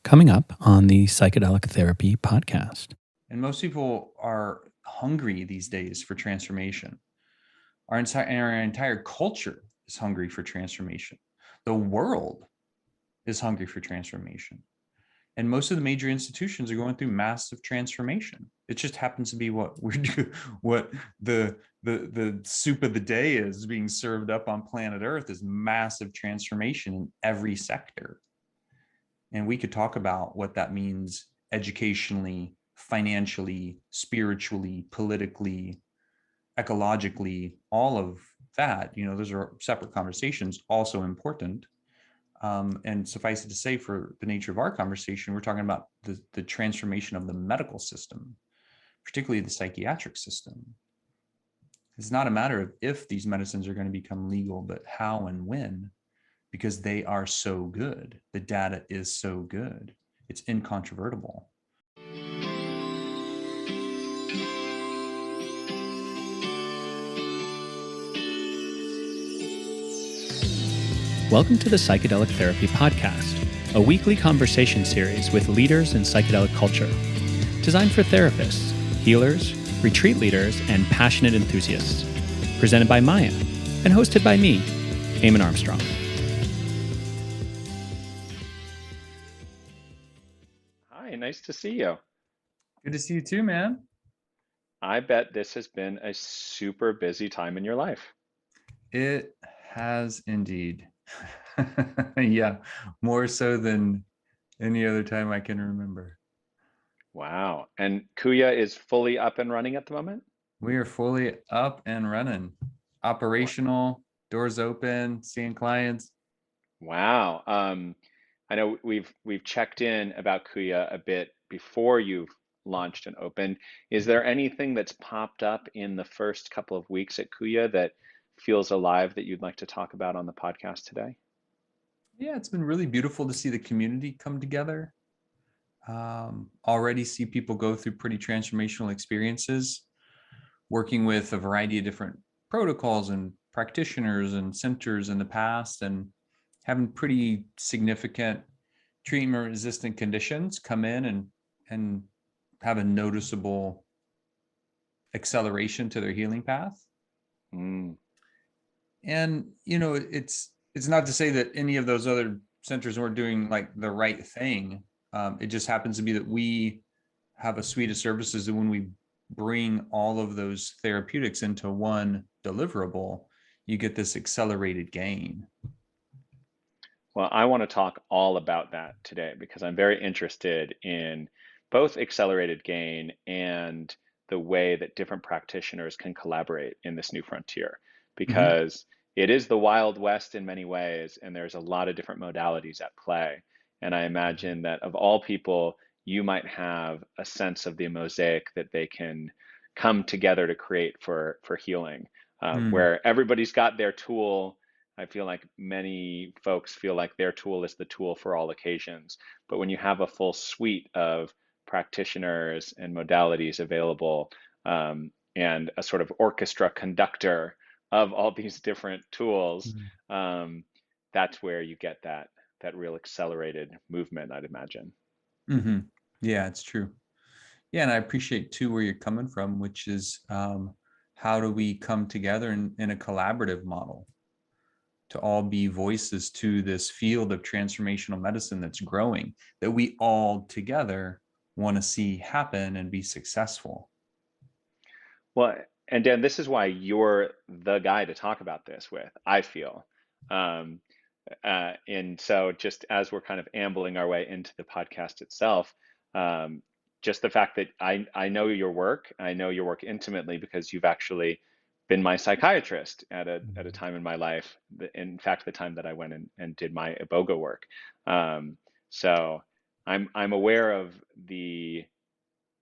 coming up on the Psychedelic Therapy podcast. And most people are hungry these days for transformation. Our entire culture is hungry for transformation. The world is hungry for transformation. And most of the major institutions are going through massive transformation. It just happens to be what the soup of the day is being served up on planet Earth is massive transformation in every sector. And we could talk about what that means educationally, financially, spiritually, politically, ecologically, all of that. Those are separate conversations, also important. And suffice it to say, for the nature of our conversation, we're talking about the transformation of the medical system, particularly the psychiatric system. It's not a matter of if these medicines are going to become legal, but how and when, because they are so good. The data is so good. It's incontrovertible. Welcome to the Psychedelic Therapy podcast, a weekly conversation series with leaders in psychedelic culture, designed for therapists, healers, retreat leaders, and passionate enthusiasts. Presented by Maya and hosted by me, Eamon Armstrong. Hi, nice to see you. Good to see you too, man. I bet this has been a super busy time in your life. It has indeed. Yeah, more so than any other time I can remember. Wow. And Kuya is fully up and running at the moment? We are fully up and running. Operational, doors open, seeing clients. Wow. I know we've checked in about Kuya a bit before you've launched and opened. Is there anything that's popped up in the first couple of weeks at Kuya that feels alive that you'd like to talk about on the podcast today? Yeah, it's been really beautiful to see the community come together. Already see people go through pretty transformational experiences, working with a variety of different protocols and practitioners and centers in the past, and having pretty significant treatment-resistant conditions come in and have a noticeable acceleration to their healing path. Mm. And it's not to say that any of those other centers weren't doing like the right thing. It just happens to be that we have a suite of services that when we bring all of those therapeutics into one deliverable, you get this accelerated gain. Well, I want to talk all about that today because I'm very interested in both accelerated gain and the way that different practitioners can collaborate in this new frontier. Because it is the Wild West in many ways, and there's a lot of different modalities at play. And I imagine that of all people, you might have a sense of the mosaic that they can come together to create for healing, where everybody's got their tool. I feel like many folks feel like their tool is the tool for all occasions. But when you have a full suite of practitioners and modalities available, and a sort of orchestra conductor of all these different tools, that's where you get that real accelerated movement, I'd imagine. Yeah, it's true. Yeah, and I appreciate too where you're coming from, which is how do we come together in a collaborative model to all be voices to this field of transformational medicine that's growing, that we all together want to see happen and be successful. Well, and Dan, this is why you're the guy to talk about this with, I feel. Um, and so just as we're kind of ambling our way into the podcast itself, um, just the fact that I know your work, I know your work intimately because you've actually been my psychiatrist at a time in my life. In fact, the time that I went and did my iboga work. So I'm aware of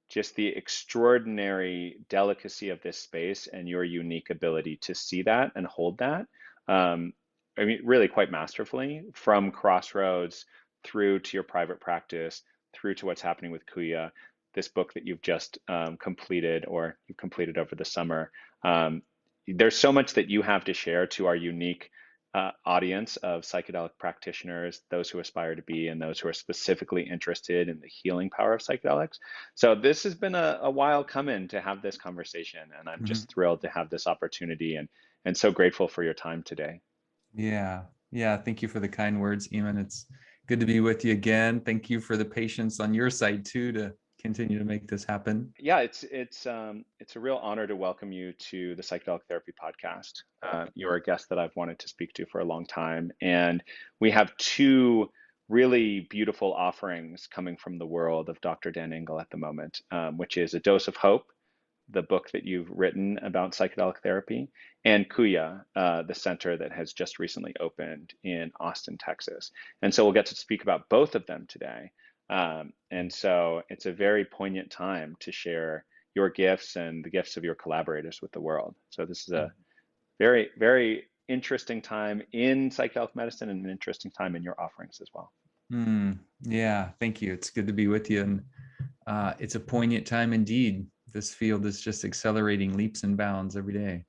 just the extraordinary delicacy of this space and your unique ability to see that and hold that. I mean, really quite masterfully from Crossroads through to your private practice, through to what's happening with Kuya, this book that you've just completed or you've completed over the summer. There's so much that you have to share to our unique audience of psychedelic practitioners, those who aspire to be, and those who are specifically interested in the healing power of psychedelics. So this has been a while coming to have this conversation, and I'm Mhm. just thrilled to have this opportunity and so grateful for your time today. Yeah. Yeah. Thank you for the kind words, Eamon. It's good to be with you again. Thank you for the patience on your side too to continue to make this happen. Yeah, it's a real honor to welcome you to the Psychedelic Therapy Podcast. You're a guest that I've wanted to speak to for a long time, and we have two really beautiful offerings coming from the world of Dr. Dan Engle at the moment, which is A Dose of Hope, the book that you've written about psychedelic therapy, and Kuya, the center that has just recently opened in Austin, Texas. And so we'll get to speak about both of them today. And so it's a very poignant time to share your gifts and the gifts of your collaborators with the world. So this is a very, very interesting time in psychedelic medicine and an interesting time in your offerings as well. Yeah. Thank you. It's good to be with you. And it's a poignant time indeed. This field is just accelerating leaps and bounds every day.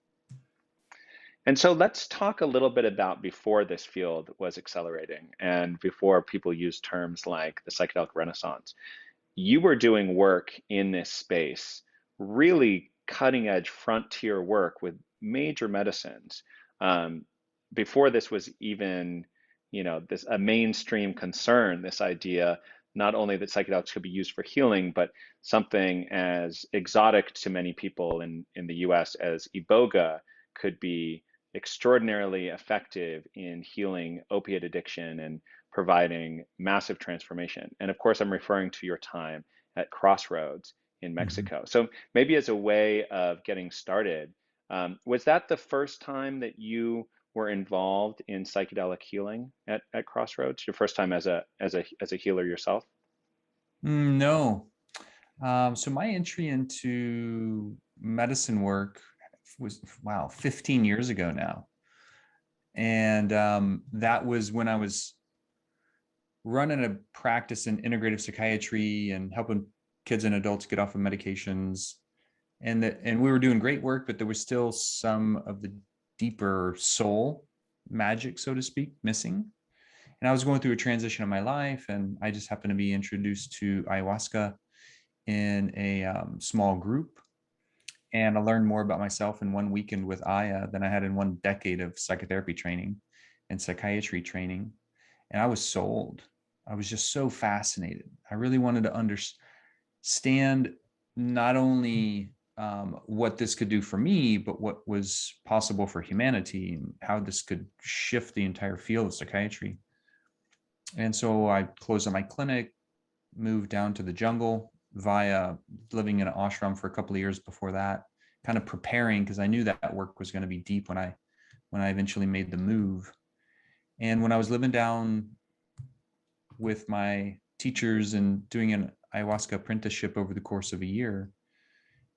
And so let's talk a little bit about before this field was accelerating and before people used terms like the psychedelic renaissance. You were doing work in this space, really cutting edge frontier work with major medicines. Um, Before this was even, this a mainstream concern, this idea not only that psychedelics could be used for healing, but something as exotic to many people in the US as iboga could be extraordinarily effective in healing opiate addiction and providing massive transformation. And of course, I'm referring to your time at Crossroads in Mhm. Mexico. So maybe as a way of getting started, was that the first time that you were involved in psychedelic healing at Crossroads? Your first time as a healer yourself? No. So my entry into medicine work was, wow, 15 years ago now. And that was when I was running a practice in integrative psychiatry and helping kids and adults get off of medications. And we were doing great work, but there was still some of the deeper soul magic, so to speak, missing. And I was going through a transition in my life, and I just happened to be introduced to ayahuasca in a small group. And I learned more about myself in one weekend with Aya than I had in one decade of psychotherapy training and psychiatry training. And I was sold. I was just so fascinated. I really wanted to understand not only what this could do for me, but what was possible for humanity and how this could shift the entire field of psychiatry. And so I closed up my clinic, moved down to the jungle via living in an ashram for a couple of years before that, kind of preparing because I knew that work was going to be deep when I eventually made the move. And when I was living down with my teachers and doing an ayahuasca apprenticeship over the course of a year,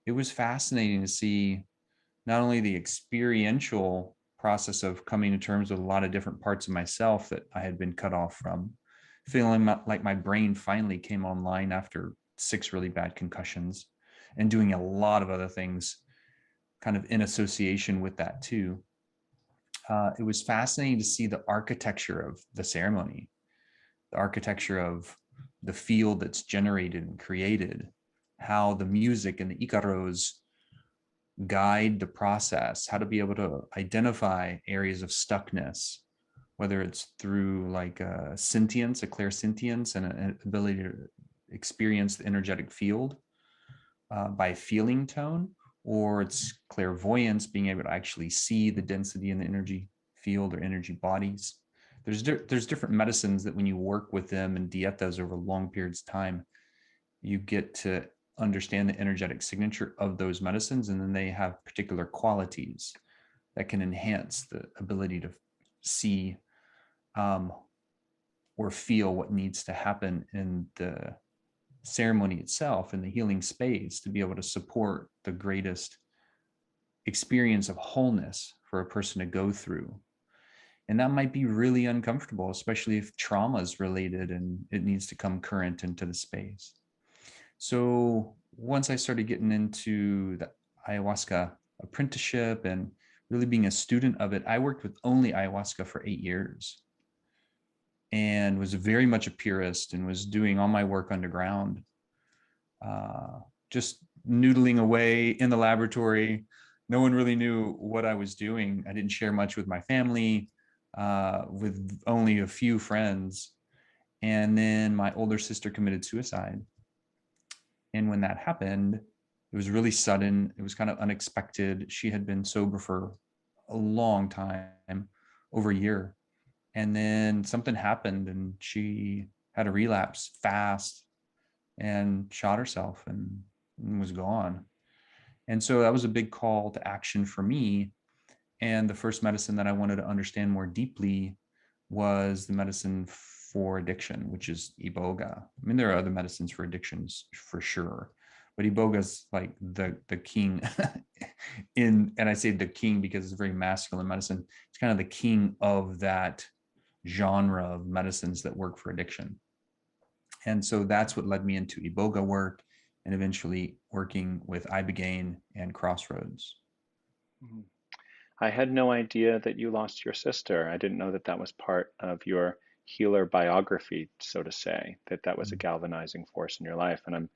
it was fascinating to see not only the experiential process of coming to terms with a lot of different parts of myself that I had been cut off from, feeling like my brain finally came online after 6 really bad concussions, and doing a lot of other things kind of in association with that too. It was fascinating to see the architecture of the ceremony, the architecture of the field that's generated and created, how the music and the icaros guide the process, how to be able to identify areas of stuckness, whether it's through like a sentience, a clairsentience, and an ability to experience the energetic field by feeling tone, or it's clairvoyance, being able to actually see the density in the energy field or energy bodies. There's different medicines that when you work with them and dietas over long periods of time, you get to understand the energetic signature of those medicines, and then they have particular qualities that can enhance the ability to see or feel what needs to happen in the ceremony itself, in the healing space, to be able to support the greatest experience of wholeness for a person to go through. And that might be really uncomfortable, especially if trauma is related and it needs to come current into the space. So once I started getting into the ayahuasca apprenticeship and really being a student of it. I worked with only ayahuasca for 8 years and was very much a purist and was doing all my work underground, just noodling away in the laboratory. No one really knew what I was doing. I didn't share much with my family, with only a few friends. And then my older sister committed suicide. And when that happened, it was really sudden. It was kind of unexpected. She had been sober for a long time, over a year. And then something happened and she had a relapse fast and shot herself and was gone. And so that was a big call to action for me. And the first medicine that I wanted to understand more deeply was the medicine for addiction, which is iboga. I mean, there are other medicines for addictions for sure, but iboga is like the king and I say the king because it's a very masculine medicine. It's kind of the king of that genre of medicines that work for addiction. And so that's what led me into iboga work and eventually working with ibogaine and crossroads. Mhm. I had no idea that you lost your sister. I didn't know that that was part of your healer biography, so to say, that that was a galvanizing force in your life. And I'm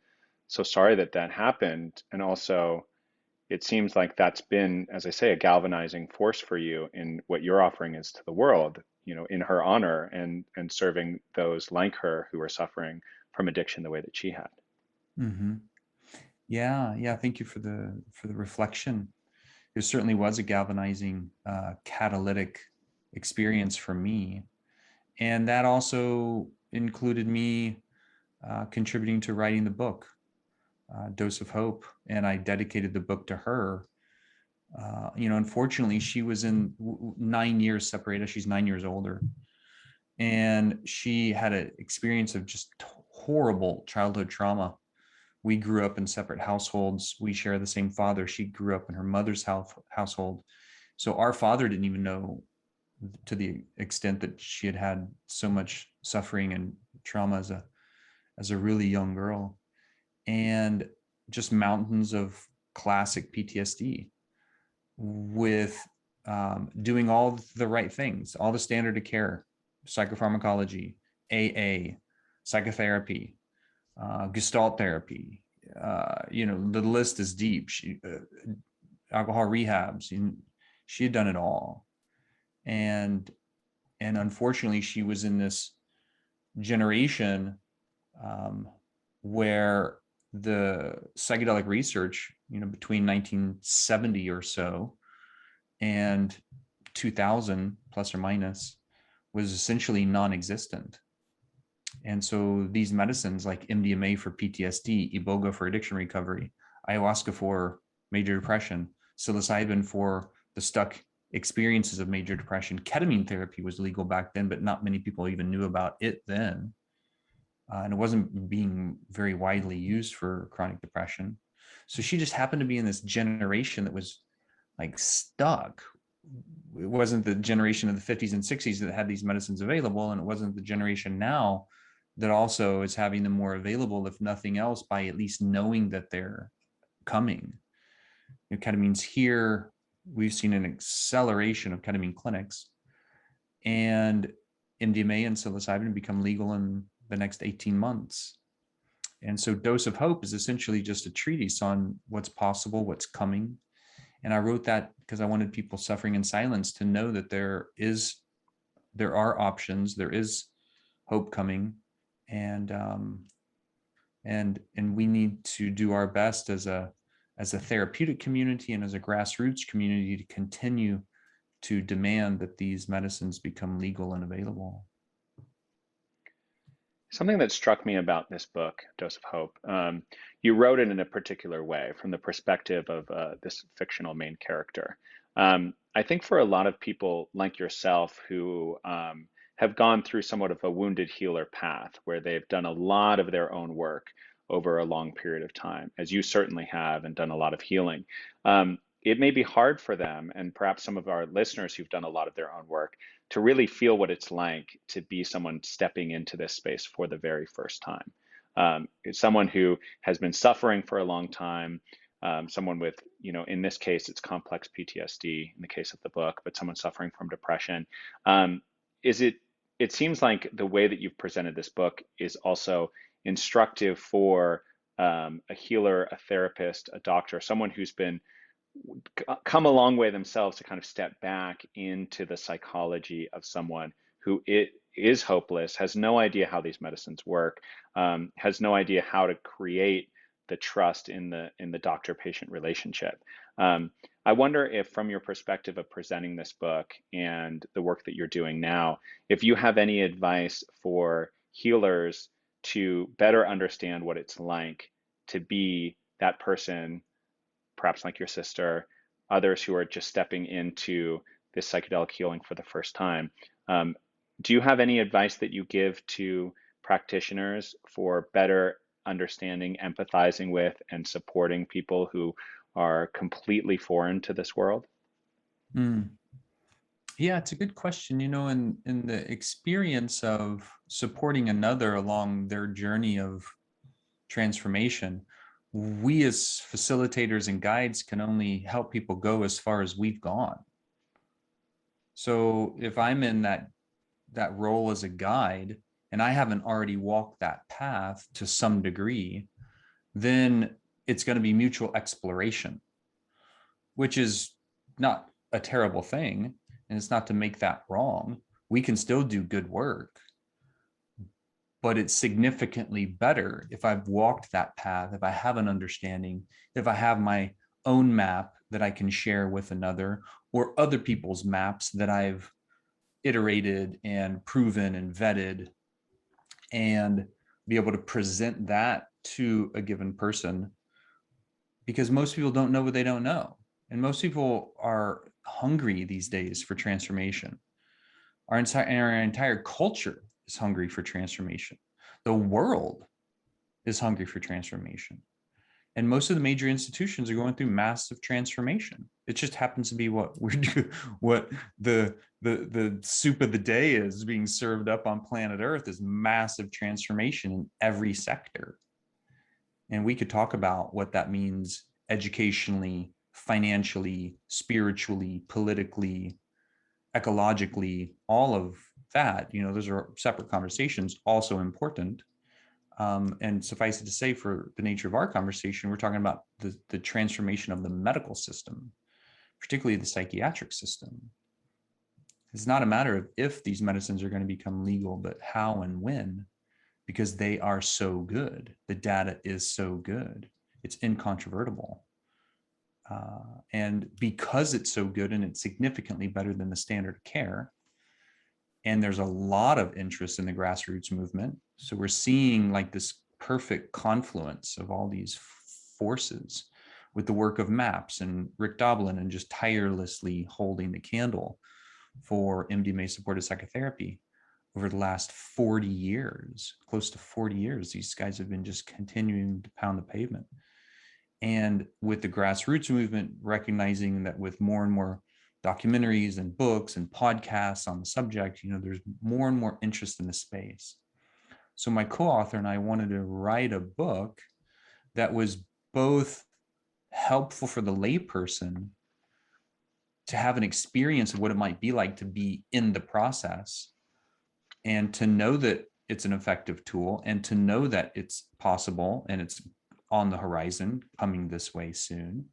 so sorry that that happened. And also, it seems like that's been, as I say, a galvanizing force for you in what you're offering is to the world, in her honor and serving those like her who are suffering from addiction the way that she had. Mm-hmm. Yeah. Thank you for the reflection. It certainly was a galvanizing, catalytic experience for me, and that also included me contributing to writing the book, Dose of Hope, and I dedicated the book to her. Unfortunately, she was in 9 years separated. She's 9 years older, and she had an experience of just horrible childhood trauma. We grew up in separate households. We share the same father. She grew up in her mother's household. So our father didn't even know, to the extent that she had had so much suffering and trauma as a really young girl, and just mountains of classic PTSD with doing all the right things, all the standard of care, psychopharmacology, AA, psychotherapy, Gestalt therapy. The list is deep. Alcohol rehabs. She had done it all, and unfortunately, she was in this generation where the psychedelic research, between 1970 or so and 2000 plus or minus, was essentially non-existent. And so these medicines like MDMA for PTSD, iboga for addiction recovery, ayahuasca for major depression, psilocybin for the stuck experiences of major depression, ketamine therapy was legal back then, but not many people even knew about it then. And it wasn't being very widely used for chronic depression. So she just happened to be in this generation that was like stuck. It wasn't the generation of the 50s and 60s that had these medicines available, and it wasn't the generation now that also is having them more available, if nothing else, by at least knowing that they're coming. Ketamine's here. We've seen an acceleration of ketamine clinics, and MDMA and psilocybin become legal in the next 18 months. And so Dose of Hope is essentially just a treatise on what's possible, what's coming. And I wrote that because I wanted people suffering in silence to know that there are options, there is hope coming, and we need to do our best as a therapeutic community and as a grassroots community to continue to demand that these medicines become legal and available. Something that struck me about this book, Dose of Hope, you wrote it in a particular way from the perspective of this fictional main character. I think for a lot of people like yourself who have gone through somewhat of a wounded healer path where they've done a lot of their own work over a long period of time, as you certainly have and done a lot of healing, it may be hard for them, and perhaps some of our listeners who've done a lot of their own work, to really feel what it's like to be someone stepping into this space for the very first time. It's someone who has been suffering for a long time, someone with, in this case, it's complex PTSD in the case of the book, but someone suffering from depression. Is it seems like the way that you've presented this book is also instructive for a healer, a therapist, a doctor, someone who's been come a long way themselves to kind of step back into the psychology of someone who is hopeless, has no idea how these medicines work, has no idea how to create the trust in the doctor-patient relationship. I wonder if, from your perspective of presenting this book and the work that you're doing now, if you have any advice for healers to better understand what it's like to be that person, perhaps like your sister, others who are just stepping into this psychedelic healing for the first time. Do you have any advice that you give to practitioners for better understanding, empathizing with, and supporting people who are completely foreign to this world? Yeah, it's a good question. In the experience of supporting another along their journey of transformation, we as facilitators and guides can only help people go as far as we've gone. So if I'm in that role as a guide and I haven't already walked that path to some degree, then it's going to be mutual exploration, which is not a terrible thing. And it's not to make that wrong. We can still do good work, but it's significantly better if I've walked that path, if I have an understanding, if I have my own map that I can share with another, or other people's maps that I've iterated and proven and vetted, and be able to present that to a given person, because most people don't know what they don't know. And most people are hungry these days for transformation. Our entire culture is hungry for transformation. The world is hungry for transformation. And most of the major institutions are going through massive transformation. It just happens to be what the soup of the day is being served up on planet Earth is massive transformation in every sector. And we could talk about what that means educationally, financially, spiritually, politically, ecologically, all of that. Those are separate conversations, also important. And suffice it to say, for the nature of our conversation, we're talking about the transformation of the medical system, particularly the psychiatric system. It's not a matter of if these medicines are going to become legal, but how and when, because they are so good. The data is so good. It's incontrovertible. And because it's so good and it's significantly better than the standard of care, and there's a lot of interest in the grassroots movement. So we're seeing like this perfect confluence of all these forces with the work of MAPS and Rick Doblin, and just tirelessly holding the candle for MDMA-supported psychotherapy over the last 40 years, close to 40 years. These guys have been just continuing to pound the pavement. And with the grassroots movement, recognizing that with more and more documentaries and books and podcasts on the subject, there's more and more interest in the space. So my co-author and I wanted to write a book that was both helpful for the layperson to have an experience of what it might be like to be in the process, and to know that it's an effective tool, and to know that it's possible and it's on the horizon, coming this way soon,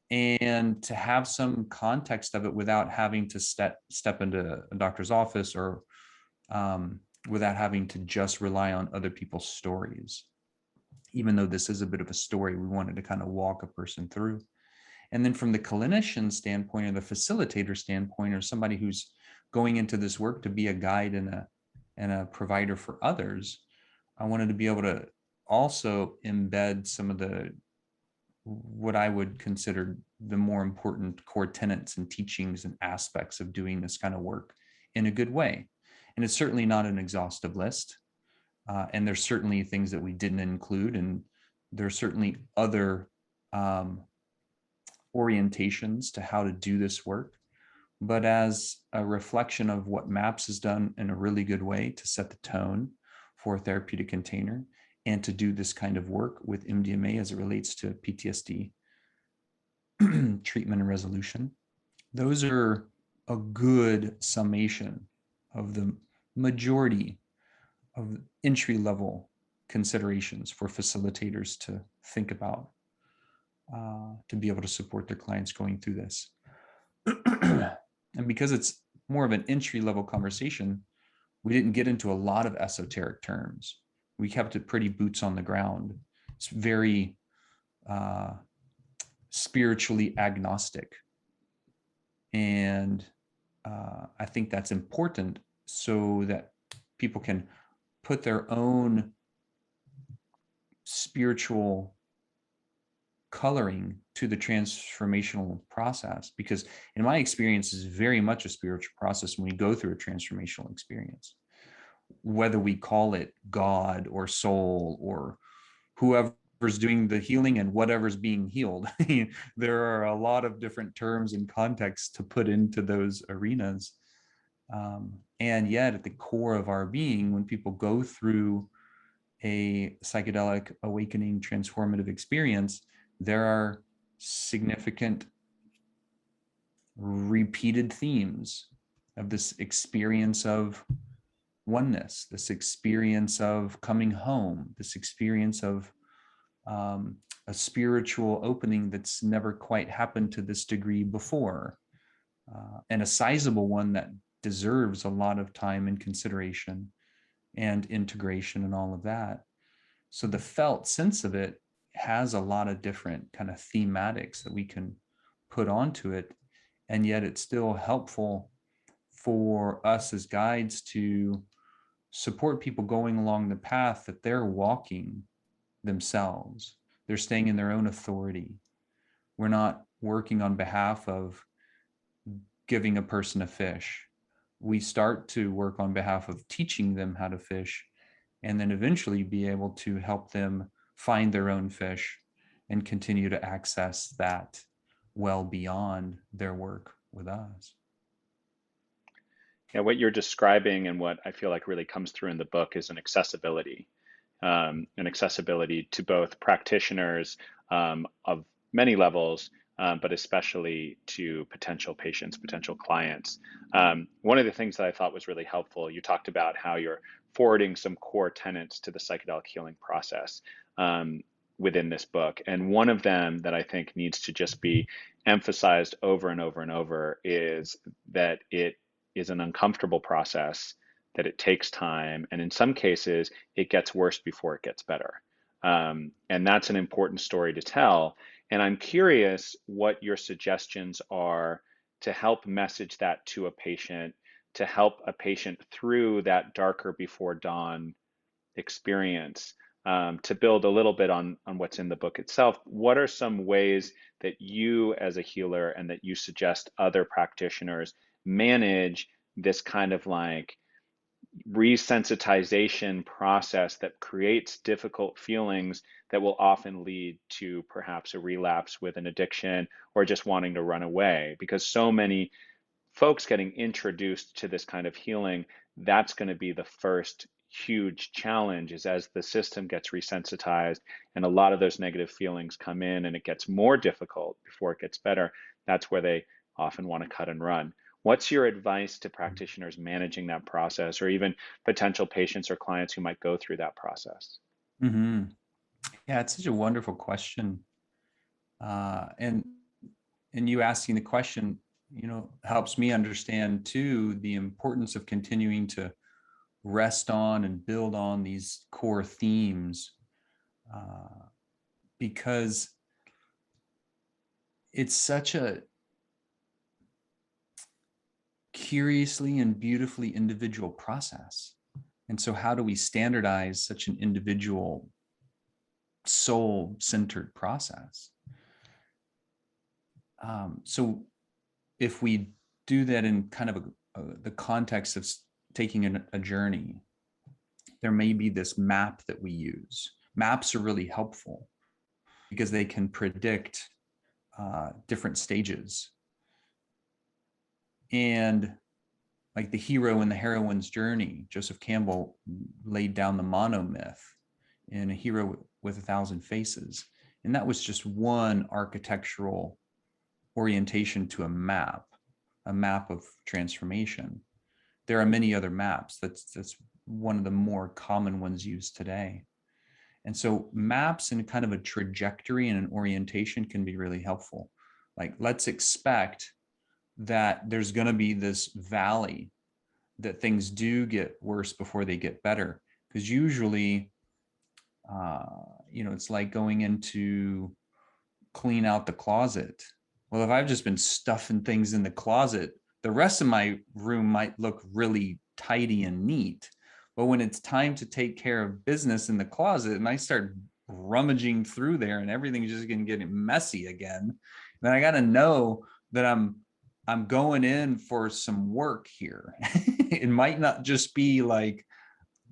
and to have some context of it without having to step into a doctor's office, or without having to just rely on other people's stories. Even though this is a bit of a story, we wanted to kind of walk a person through. And then from the clinician standpoint, or the facilitator standpoint, or somebody who's going into this work to be a guide and a provider for others, I wanted to be able to also embed some of what I would consider the more important core tenets and teachings and aspects of doing this kind of work in a good way. And it's certainly not an exhaustive list. And there's certainly things that we didn't include, and there's certainly other orientations to how to do this work. But as a reflection of what MAPS has done in a really good way to set the tone for a therapeutic container, and to do this kind of work with MDMA as it relates to PTSD treatment and resolution. Those are a good summation of the majority of entry-level considerations for facilitators to think about to be able to support their clients going through this. And because it's more of an entry-level conversation, we didn't get into a lot of esoteric terms. We kept it pretty boots on the ground. It's very spiritually agnostic. And I think that's important so that people can put their own spiritual coloring to the transformational process, because in my experience is very much a spiritual process when we go through a transformational experience, whether we call it God or soul or whoever's doing the healing and whatever's being healed. There are a lot of different terms and contexts to put into those arenas. And yet at the core of our being, when people go through a psychedelic awakening transformative experience, there are significant repeated themes of this experience of oneness, this experience of coming home, this experience of a spiritual opening that's never quite happened to this degree before, and a sizable one that deserves a lot of time and consideration and integration and all of that. So the felt sense of it has a lot of different kind of thematics that we can put onto it, and yet it's still helpful for us as guides to support people going along the path that they're walking themselves. They're staying in their own authority. We're not working on behalf of giving a person a fish. We start to work on behalf of teaching them how to fish, and then eventually be able to help them find their own fish and continue to access that well beyond their work with us. Yeah, what you're describing and what I feel like really comes through in the book is an accessibility to both practitioners of many levels, but especially to potential patients, potential clients. One of the things that I thought was really helpful, you talked about how you're forwarding some core tenets to the psychedelic healing process within this book. And one of them that I think needs to just be emphasized over and over and over is that it is an uncomfortable process, that it takes time, and in some cases, it gets worse before it gets better. And that's an important story to tell. And I'm curious what your suggestions are to help message that to a patient, to help a patient through that darker before dawn experience. To build a little bit on what's in the book itself, what are some ways that you as a healer and that you suggest other practitioners manage this kind of like resensitization process that creates difficult feelings that will often lead to perhaps a relapse with an addiction or just wanting to run away? Because so many folks getting introduced to this kind of healing, that's going to be the first huge challenge, is as the system gets resensitized and a lot of those negative feelings come in and it gets more difficult before it gets better, that's where they often want to cut and run. What's your advice to practitioners managing that process, or even potential patients or clients who might go through that process? Mm-hmm. Yeah, it's such a wonderful question. And you asking the question, helps me understand too the importance of continuing to rest on and build on these core themes, because it's such a curiously and beautifully individual process. And so how do we standardize such an individual soul-centered process? So if we do that in kind of the context of taking a journey, there may be this map that we use. Maps are really helpful because they can predict different stages. And like the hero and the heroine's journey, Joseph Campbell laid down the monomyth. in A Hero with a Thousand Faces. And that was just one architectural orientation to a map of transformation. There are many other maps. That's one of the more common ones used today. And so maps and kind of a trajectory and an orientation can be really helpful. Like, let's expect that there's going to be this valley, that things do get worse before they get better. Because usually, it's like going into clean out the closet. Well, if I've just been stuffing things in the closet, the rest of my room might look really tidy and neat. But when it's time to take care of business in the closet and I start rummaging through there and everything's just going to get messy again, then I got to know that I'm going in for some work here. It might not just be like,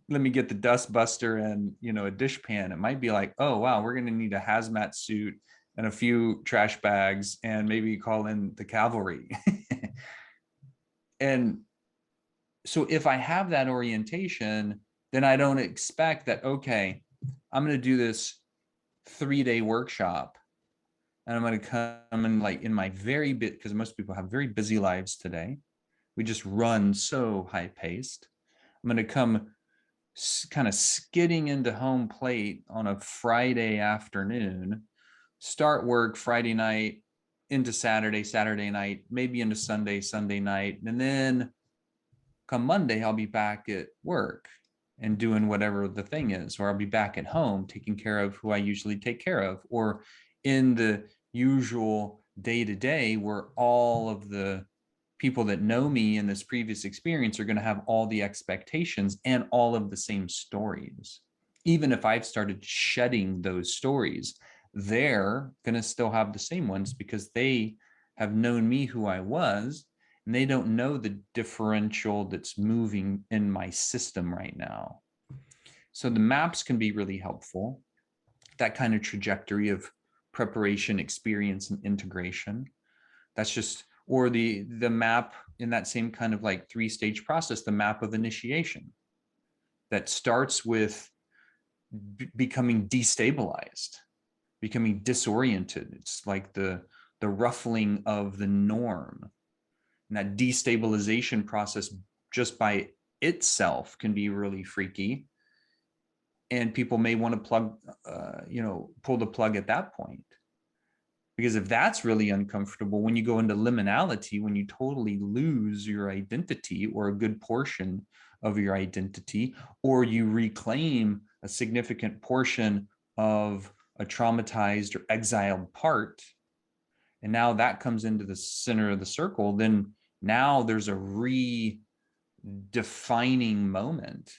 let me get the dust buster and, a dishpan. It might be like, oh, wow, we're going to need a hazmat suit and a few trash bags and maybe call in the cavalry. And so if I have that orientation, then I don't expect that, okay, I'm going to do this 3-day workshop and I'm going to come in like in my very bit, because most people have very busy lives today. We just run so high paced. I'm going to come kind of skidding into home plate on a Friday afternoon, start work Friday night into Saturday night, maybe into Sunday night. And then come Monday, I'll be back at work and doing whatever the thing is, or I'll be back at home taking care of who I usually take care of, or in the usual day-to-day where all of the people that know me in this previous experience are going to have all the expectations and all of the same stories. Even if I've started shedding those stories, they're going to still have the same ones because they have known me who I was, and they don't know the differential that's moving in my system right now. So the maps can be really helpful. That kind of trajectory of preparation, experience, and integration. That's just, or the map in that same kind of like 3-stage process, the map of initiation that starts with becoming destabilized, becoming disoriented. It's like the ruffling of the norm. And that destabilization process just by itself can be really freaky. And people may want to pull the plug at that point. Because if that's really uncomfortable, when you go into liminality, when you totally lose your identity or a good portion of your identity, or you reclaim a significant portion of a traumatized or exiled part, and now that comes into the center of the circle, then now there's a redefining moment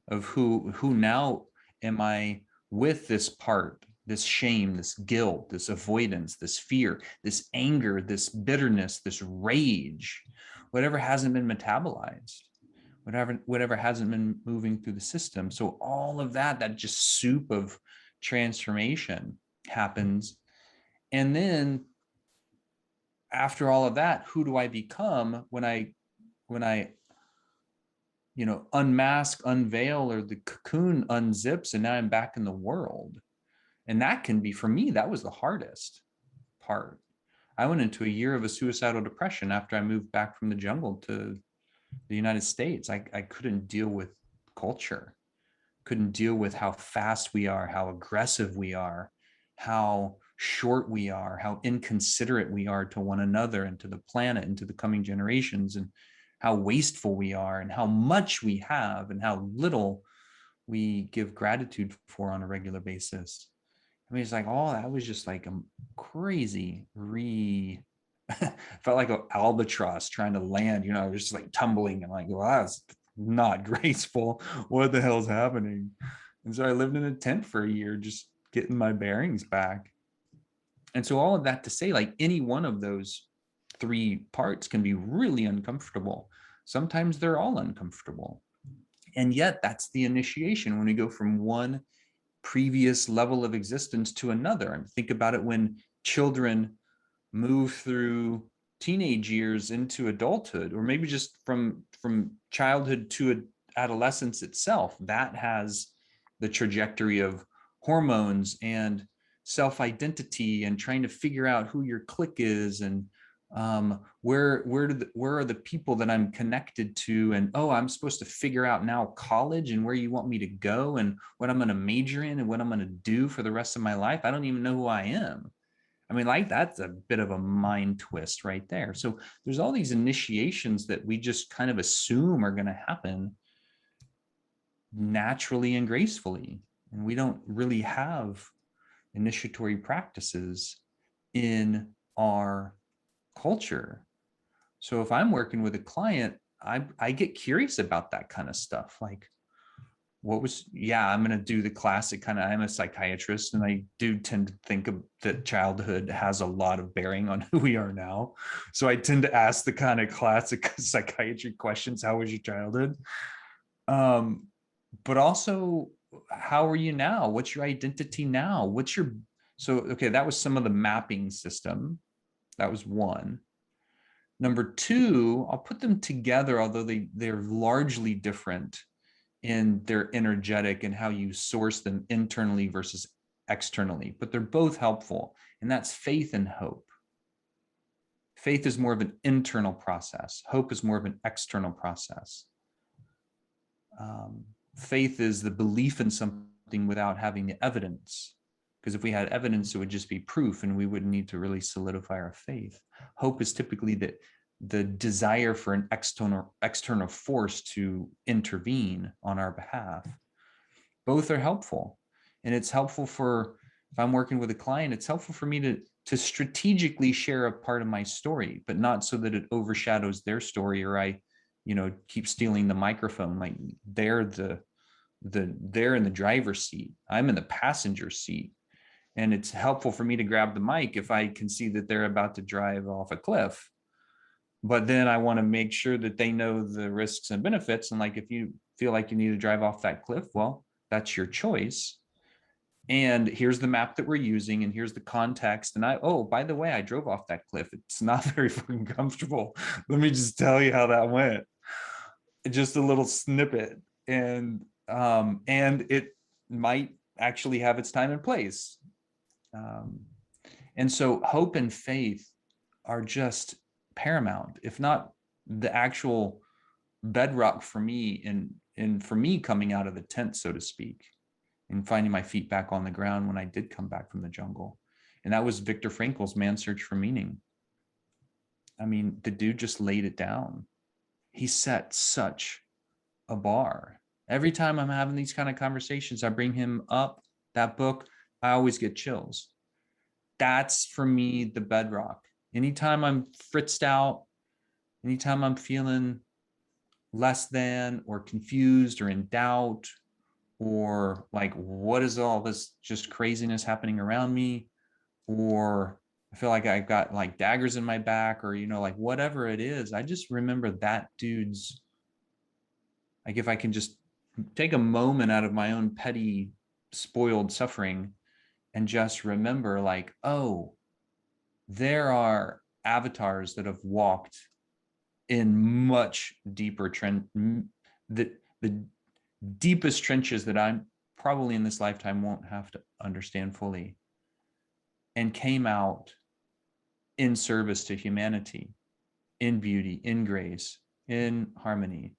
of who now am I with this part, this shame, this guilt, this avoidance, this fear, this anger, this bitterness, this rage, whatever hasn't been metabolized, whatever hasn't been moving through the system. So all of that just soup of transformation happens. And then after all of that, who do I become when I unmask, unveil, or the cocoon unzips, and now I'm back in the world? And that can be, for me, that was the hardest part. I went into a year of a suicidal depression after I moved back from the jungle to the United States. I couldn't deal with culture, couldn't deal with how fast we are, how aggressive we are, how short we are, how inconsiderate we are to one another and to the planet and to the coming generations, and how wasteful we are and how much we have and how little we give gratitude for on a regular basis. I mean, it's like, oh, that was just like a crazy felt like an albatross trying to land, just like tumbling and like, well, that's not graceful. What the hell's happening? And so I lived in a tent for a year, just getting my bearings back. And so all of that to say, like, any one of those 3 parts can be really uncomfortable. Sometimes they're all uncomfortable. And yet that's the initiation when we go from one previous level of existence to another. And think about it when children move through teenage years into adulthood, or maybe just from childhood to adolescence itself. That has the trajectory of hormones and self-identity and trying to figure out who your clique is, and where are the people that I'm connected to, and oh, I'm supposed to figure out now college and where you want me to go and what I'm going to major in and what I'm going to do for the rest of my life. I don't even know who I am. I mean, like, that's a bit of a mind twist right there. So there's all these initiations that we just kind of assume are going to happen naturally and gracefully, and we don't really have initiatory practices in our culture. So if I'm working with a client, I get curious about that kind of stuff. Like, I'm going to do the classic kind of, I'm a psychiatrist, and I do tend to think that childhood has a lot of bearing on who we are now. So I tend to ask the kind of classic psychiatry questions. How was your childhood? But also, how are you now? What's your identity now? Okay, that was some of the mapping system. That was one. Number two, I'll put them together, although they're largely different in their energetic and how you source them internally versus externally, but they're both helpful. And that's faith and hope. Faith is more of an internal process. Hope is more of an external process. Faith is the belief in something without having the evidence. Because if we had evidence, it would just be proof, and we wouldn't need to really solidify our faith. Hope is typically the desire for an external force to intervene on our behalf. Both are helpful. And it's helpful if I'm working with a client, it's helpful for me to strategically share a part of my story, but not so that it overshadows their story, or I, keep stealing the microphone. Like, they're in the driver's seat. I'm in the passenger seat. And it's helpful for me to grab the mic if I can see that they're about to drive off a cliff. But then I want to make sure that they know the risks and benefits. And like, if you feel like you need to drive off that cliff, well, that's your choice. And here's the map that we're using, and here's the context. And by the way, I drove off that cliff. It's not very fucking comfortable. Let me just tell you how that went. Just a little snippet. And it might actually have its time and place. And so hope and faith are just paramount, if not the actual bedrock for me, and for me coming out of the tent, so to speak, and finding my feet back on the ground when I did come back from the jungle. And that was Viktor Frankl's Man's Search for Meaning. I mean, the dude just laid it down. He set such a bar. Every time I'm having these kind of conversations, I bring him up, that book, I always get chills. That's, for me, the bedrock. Anytime I'm fritzed out, anytime I'm feeling less than or confused or in doubt, or like, what is all this just craziness happening around me? Or I feel like I've got like daggers in my back, or, like whatever it is, I just remember that dude's, like, if I can just take a moment out of my own petty, spoiled suffering and just remember, like, oh, there are avatars that have walked in much deeper the deepest trenches that I'm probably in this lifetime won't have to understand fully, and came out in service to humanity, in beauty, in grace, in harmony.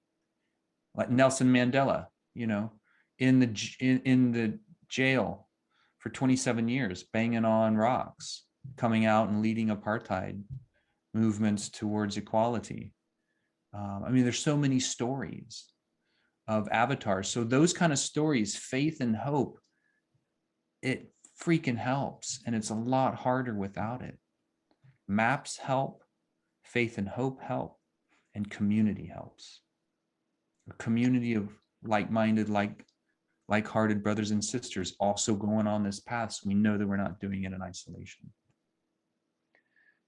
Like Nelson Mandela, in the jail for 27 years, banging on rocks, coming out and leading apartheid movements towards equality. I mean, there's so many stories of avatars. So those kind of stories, faith and hope, it freaking helps. And it's a lot harder without it. Maps help, faith and hope help, and community helps. A community of like-minded, like-hearted brothers and sisters also going on this path, so we know that we're not doing it in isolation.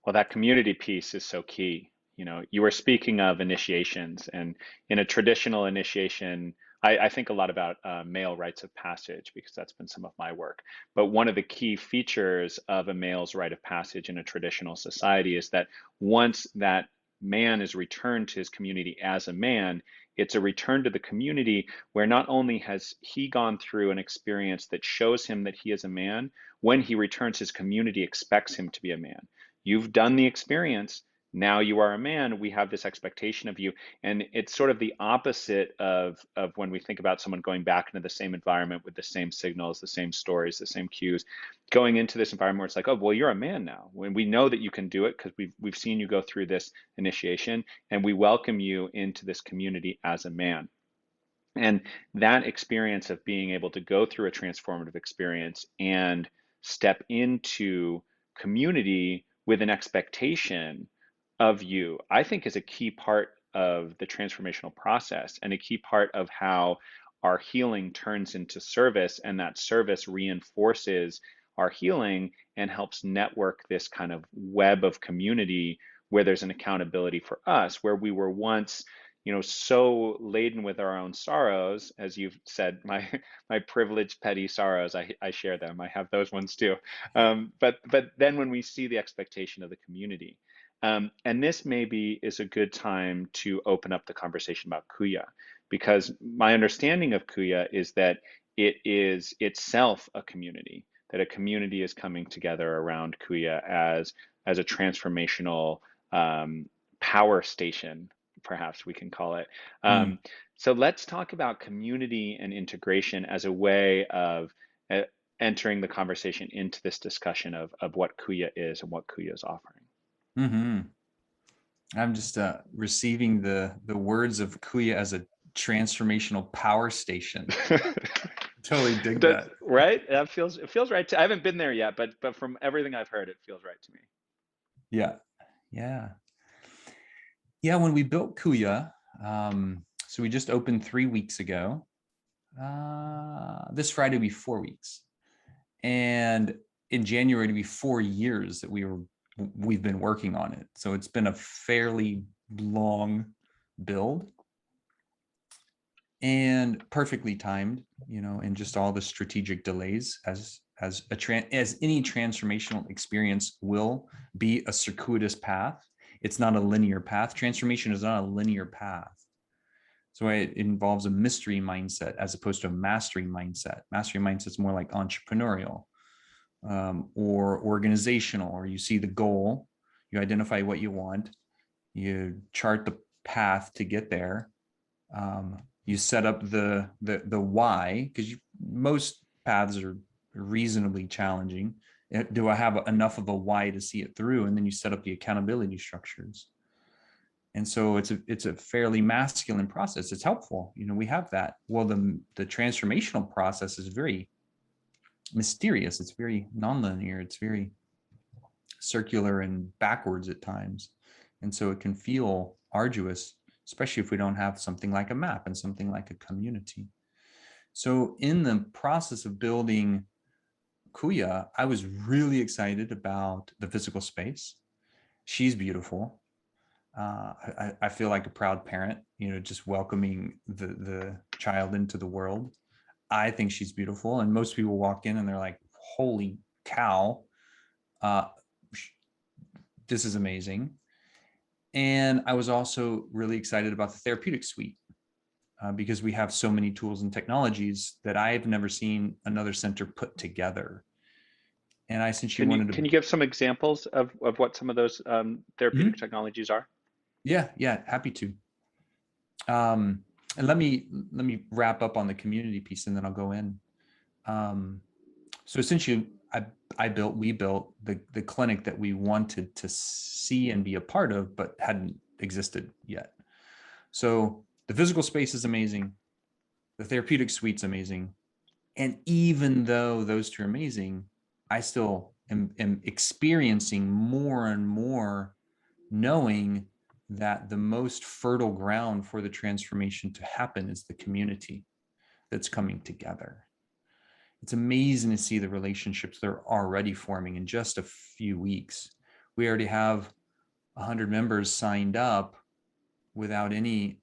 Well, that community piece is so key. You were speaking of initiations, and in a traditional initiation, I think a lot about male rites of passage, because that's been some of my work. But one of the key features of a male's rite of passage in a traditional society is that once that man is returned to his community as a man, it's a return to the community where not only has he gone through an experience that shows him that he is a man, when he returns, his community expects him to be a man. You've done the experience. Now you are a man. We have this expectation of you. And it's sort of the opposite of when we think about someone going back into the same environment with the same signals, the same stories, the same cues, going into this environment where it's like, oh, well, you're a man now. When we know that you can do it because we've seen you go through this initiation, and we welcome you into this community as a man. And that experience of being able to go through a transformative experience and step into community with an expectation of you, I think is a key part of the transformational process and a key part of how our healing turns into service, and that service reinforces our healing and helps network this kind of web of community where there's an accountability for us, where we were once, so laden with our own sorrows, as you've said, my privileged petty sorrows, I share them. I have those ones too. But then when we see the expectation of the community, and this maybe is a good time to open up the conversation about Kuya, because my understanding of Kuya is that it is itself a community, that a community is coming together around Kuya as a transformational power station, perhaps we can call it. So let's talk about community and integration as a way of entering the conversation into this discussion of what Kuya is and what Kuya is offering. Mm-hmm. I'm just receiving the words of Kuya as a transformational power station. Totally dig that. Right? It feels right. I haven't been there yet, but from everything I've heard, it feels right to me. Yeah. When we built Kuya, so we just opened 3 weeks ago. This Friday will be 4 weeks, and in January it'll be 4 years that we've been working on it. So it's been a fairly long build and perfectly timed, and just all the strategic delays as any transformational experience will be a circuitous path. It's not a linear path. Transformation is not a linear path. So it involves a mystery mindset as opposed to a mastery mindset. Mastery mindset is more like entrepreneurial. Or organizational, or you see the goal, you identify what you want, you chart the path to get there, you set up the why, because most paths are reasonably challenging. Do I have enough of a why to see it through? And then you set up the accountability structures. And so it's a fairly masculine process. It's helpful, we have that. Well, the transformational process is very mysterious. It's very nonlinear. It's very circular and backwards at times. And so it can feel arduous, especially if we don't have something like a map and something like a community. So in the process of building Kuya, I was really excited about the physical space. She's beautiful. I feel like a proud parent, just welcoming the child into the world. I think she's beautiful, and most people walk in and they're like, holy cow, this is amazing. And I was also really excited about the therapeutic suite because we have so many tools and technologies that I've never seen another center put together. And I essentially wanted to... Can you give some examples of what some of those therapeutic technologies are? Yeah, happy to. And let me wrap up on the community piece, and then I'll go in. So essentially, we built the clinic that we wanted to see and be a part of, but hadn't existed yet. So the physical space is amazing. The therapeutic suite's amazing. And even though those two are amazing, I still am experiencing more and more knowing that the most fertile ground for the transformation to happen is the community that's coming together. It's amazing to see the relationships that are already forming in just a few weeks. We already have 100 members signed up without any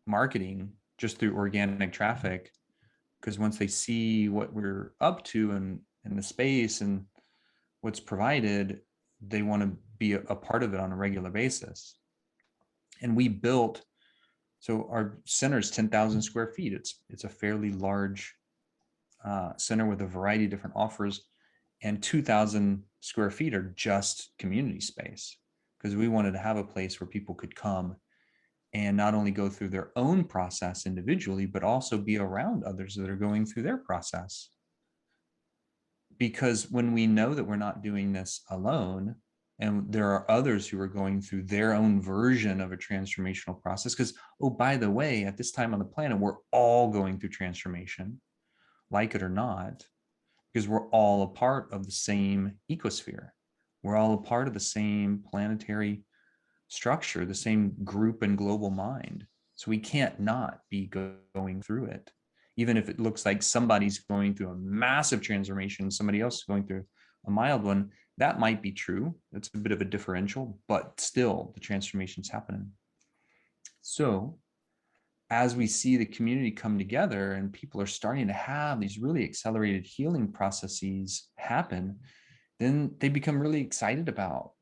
marketing, just through organic traffic, because once they see what we're up to and the space and what's provided, they want to be a part of it on a regular basis. And we built, so our center is 10,000 square feet. It's a fairly large center with a variety of different offers, and 2,000 square feet are just community space, because we wanted to have a place where people could come and not only go through their own process individually, but also be around others that are going through their process. Because when we know that we're not doing this alone, and there are others who are going through their own version of a transformational process, because, oh, by the way, at this time on the planet, we're all going through transformation, like it or not, because we're all a part of the same ecosphere. We're all a part of the same planetary structure, the same group and global mind. So we can't not be going through it. Even if it looks like somebody's going through a massive transformation, somebody else is going through a mild one, that might be true. That's a bit of a differential, but still the transformation's happening. So as we see the community come together and people are starting to have these really accelerated healing processes happen, then they become really excited about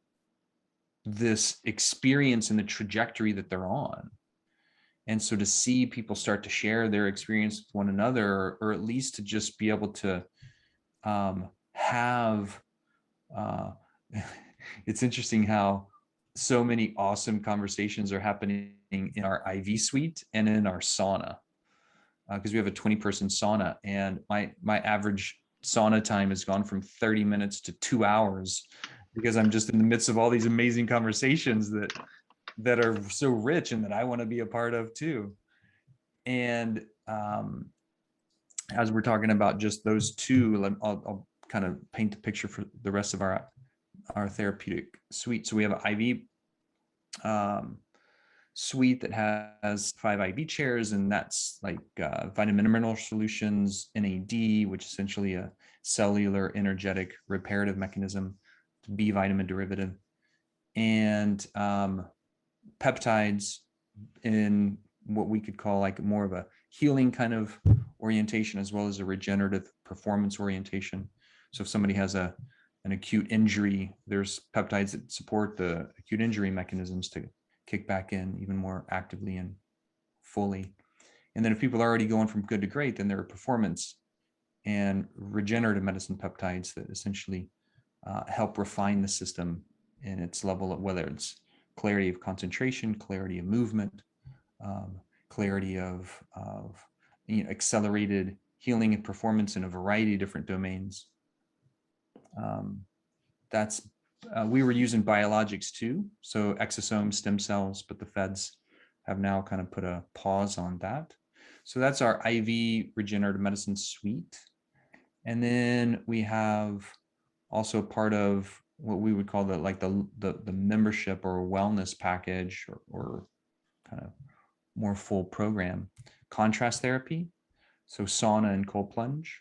this experience and the trajectory that they're on. And so to see people start to share their experience with one another, or at least to just be able to have, it's interesting how so many awesome conversations are happening in our IV suite and in our sauna, because we have a 20-person sauna, and my average sauna time has gone from 30 minutes to 2 hours, because I'm just in the midst of all these amazing conversations that are so rich and that I want to be a part of too. And as we're talking about just those two, I'll kind of paint the picture for the rest of our therapeutic suite. So we have an IV suite that has 5 IV chairs, and that's like vitamin and mineral solutions, NAD, which is essentially a cellular energetic reparative mechanism, B vitamin derivative, and peptides in what we could call like more of a healing kind of orientation, as well as a regenerative performance orientation. So if somebody has an acute injury, there's peptides that support the acute injury mechanisms to kick back in even more actively and fully. And then if people are already going from good to great, then there are performance and regenerative medicine peptides that essentially help refine the system in its level of, whether it's clarity of concentration, clarity of movement, clarity of accelerated healing and performance in a variety of different domains. We were using biologics too, so exosomes, stem cells, but the feds have now kind of put a pause on that. So that's our IV regenerative medicine suite. And then we have also part of what we would call the membership or wellness package, or kind of more full program, contrast therapy. So sauna and cold plunge.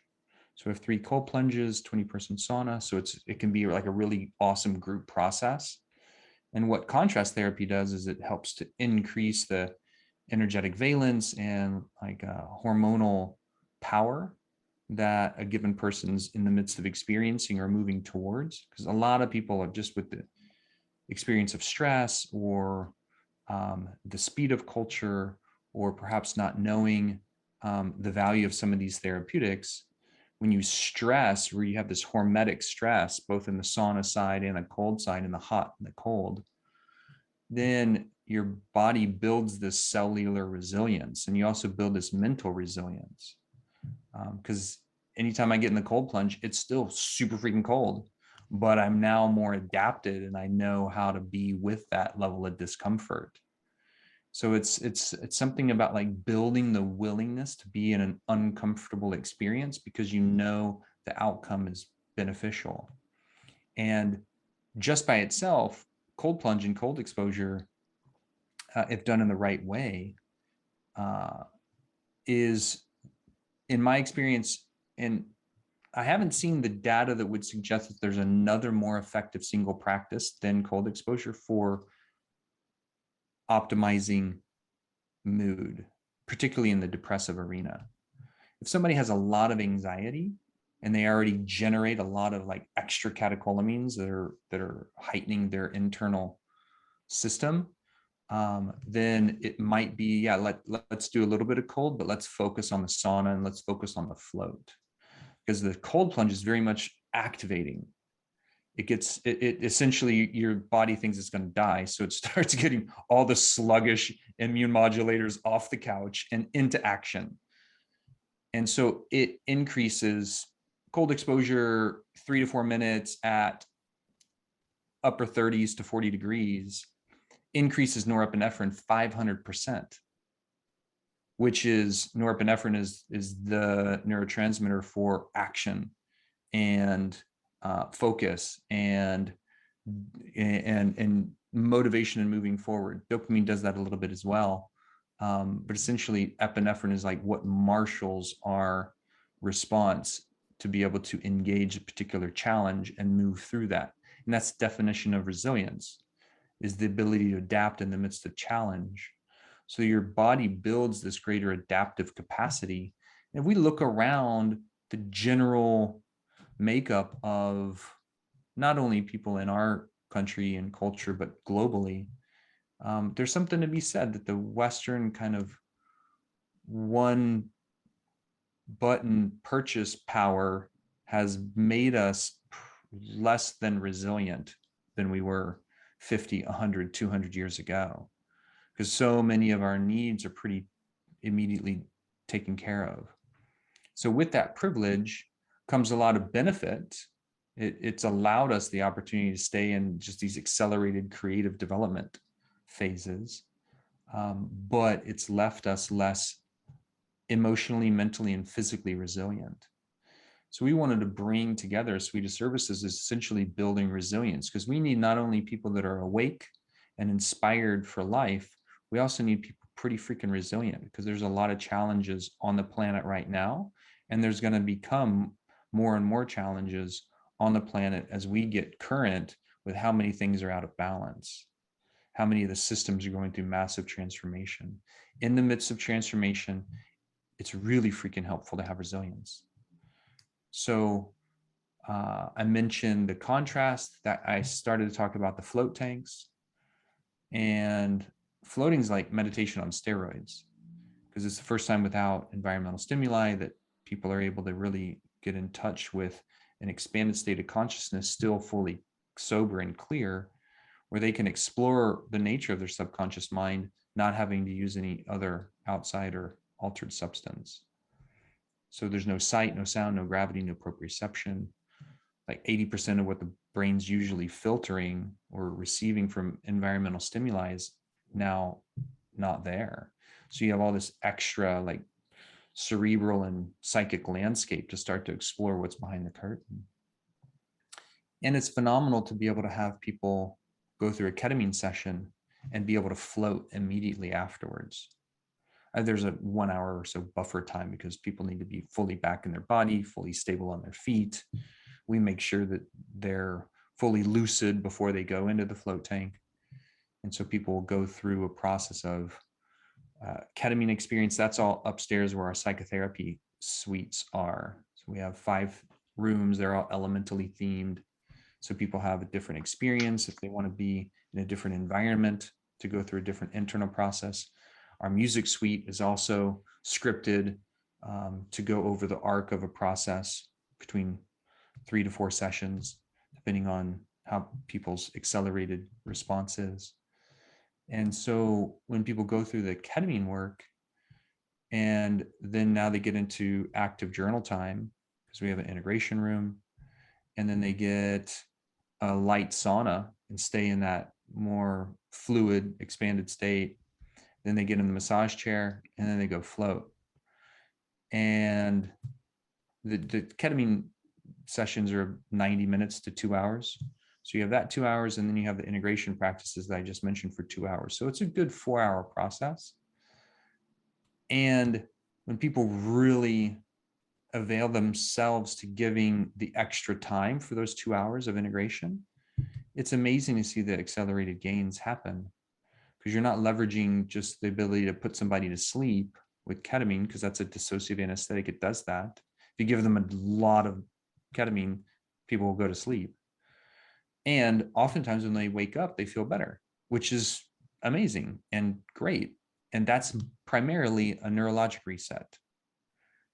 So we have 3 cold plunges, 20-person sauna. So it can be like a really awesome group process. And what contrast therapy does is it helps to increase the energetic valence and like hormonal power that a given person's in the midst of experiencing or moving towards. Because a lot of people are just with the experience of stress, or the speed of culture, or perhaps not knowing the value of some of these therapeutics. When you stress, where you have this hormetic stress, both in the sauna side and the cold side, in the hot and the cold, then your body builds this cellular resilience, and you also build this mental resilience. Because anytime I get in the cold plunge, it's still super freaking cold, but I'm now more adapted and I know how to be with that level of discomfort. So it's something about like building the willingness to be in an uncomfortable experience, because you know the outcome is beneficial. And just by itself, cold plunge and cold exposure, if done in the right way, is, in my experience, and I haven't seen the data that would suggest that there's another more effective single practice than cold exposure for optimizing mood, particularly in the depressive arena. If somebody has a lot of anxiety and they already generate a lot of like extra catecholamines that are heightening their internal system, then it might be, yeah, let's do a little bit of cold, but let's focus on the sauna and let's focus on the float, because the cold plunge is very much activating. It essentially, your body thinks it's going to die, so it starts getting all the sluggish immune modulators off the couch and into action. And so it increases cold exposure 3 to 4 minutes at upper 30s to 40 degrees, increases norepinephrine 500%, which is, norepinephrine is the neurotransmitter for action and focus and motivation and moving forward. Dopamine does that a little bit as well. But essentially epinephrine is like what marshals our response to be able to engage a particular challenge and move through that. And that's the definition of resilience, is the ability to adapt in the midst of challenge. So your body builds this greater adaptive capacity. And if we look around the general makeup of not only people in our country and culture, but globally, there's something to be said that the Western kind of one button purchase power has made us less than resilient than we were 50, 100, 200 years ago, because so many of our needs are pretty immediately taken care of. So with that privilege comes a lot of benefit. It's allowed us the opportunity to stay in just these accelerated creative development phases, but it's left us less emotionally, mentally, and physically resilient. So we wanted to bring together a suite of services, essentially building resilience, because we need not only people that are awake and inspired for life, we also need people pretty freaking resilient, because there's a lot of challenges on the planet right now, and there's going to become more and more challenges on the planet as we get current with how many things are out of balance, how many of the systems are going through massive transformation. In the midst of transformation, it's really freaking helpful to have resilience. So I mentioned the contrast, that I started to talk about the float tanks, and floating is like meditation on steroids, because it's the first time without environmental stimuli that people are able to really get in touch with an expanded state of consciousness, still fully sober and clear, where they can explore the nature of their subconscious mind, not having to use any other outside or altered substance. So there's no sight, no sound, no gravity, no proprioception. Like 80% of what the brain's usually filtering or receiving from environmental stimuli is now not there. So you have all this extra like cerebral and psychic landscape to start to explore what's behind the curtain. And it's phenomenal to be able to have people go through a ketamine session and be able to float immediately afterwards. There's a 1 hour or so buffer time, because people need to be fully back in their body, fully stable on their feet. We make sure that they're fully lucid before they go into the float tank. And so people will go through a process of ketamine experience. That's all upstairs where our psychotherapy suites are. So we have 5 rooms. They're all elementally themed. So people have a different experience if they want to be in a different environment, to go through a different internal process. Our music suite is also scripted to go over the arc of a process between 3 to 4 sessions, depending on how people's accelerated response is. And so when people go through the ketamine work, and then now they get into active journal time, because we have an integration room, and then they get a light sauna and stay in that more fluid, expanded state. Then they get in the massage chair, and then they go float. And the ketamine sessions are 90 minutes to 2 hours. So you have that 2 hours, and then you have the integration practices that I just mentioned for 2 hours. So it's a good 4-hour process. And when people really avail themselves to giving the extra time for those 2 hours of integration, it's amazing to see the accelerated gains happen, because you're not leveraging just the ability to put somebody to sleep with ketamine, because that's a dissociative anesthetic. It does that. If you give them a lot of ketamine, people will go to sleep. And oftentimes when they wake up, they feel better, which is amazing and great. And that's primarily a neurologic reset.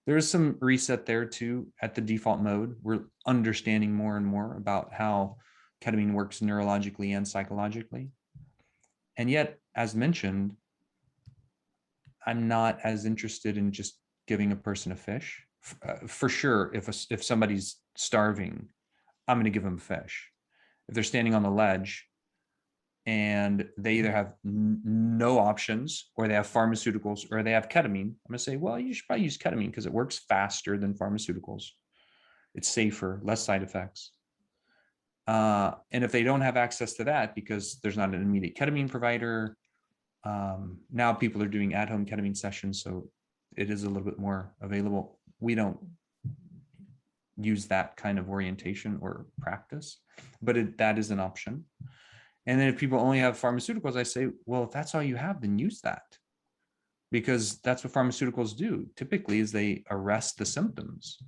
There's some reset there too at the default mode. We're understanding more and more about how ketamine works neurologically and psychologically. And yet, as mentioned, I'm not as interested in just giving a person a fish. For sure, if somebody's starving, I'm going to give them a fish. If they're standing on the ledge and they either have no options, or they have pharmaceuticals, or they have ketamine, I'm going to say, well, you should probably use ketamine because it works faster than pharmaceuticals. It's safer, less side effects. And if they don't have access to that because there's not an immediate ketamine provider, now people are doing at-home ketamine sessions, so it is a little bit more available. We don't use that kind of orientation or practice, but that is an option. And then if people only have pharmaceuticals, I say, well, if that's all you have, then use that, because that's what pharmaceuticals do typically, is they arrest the symptoms.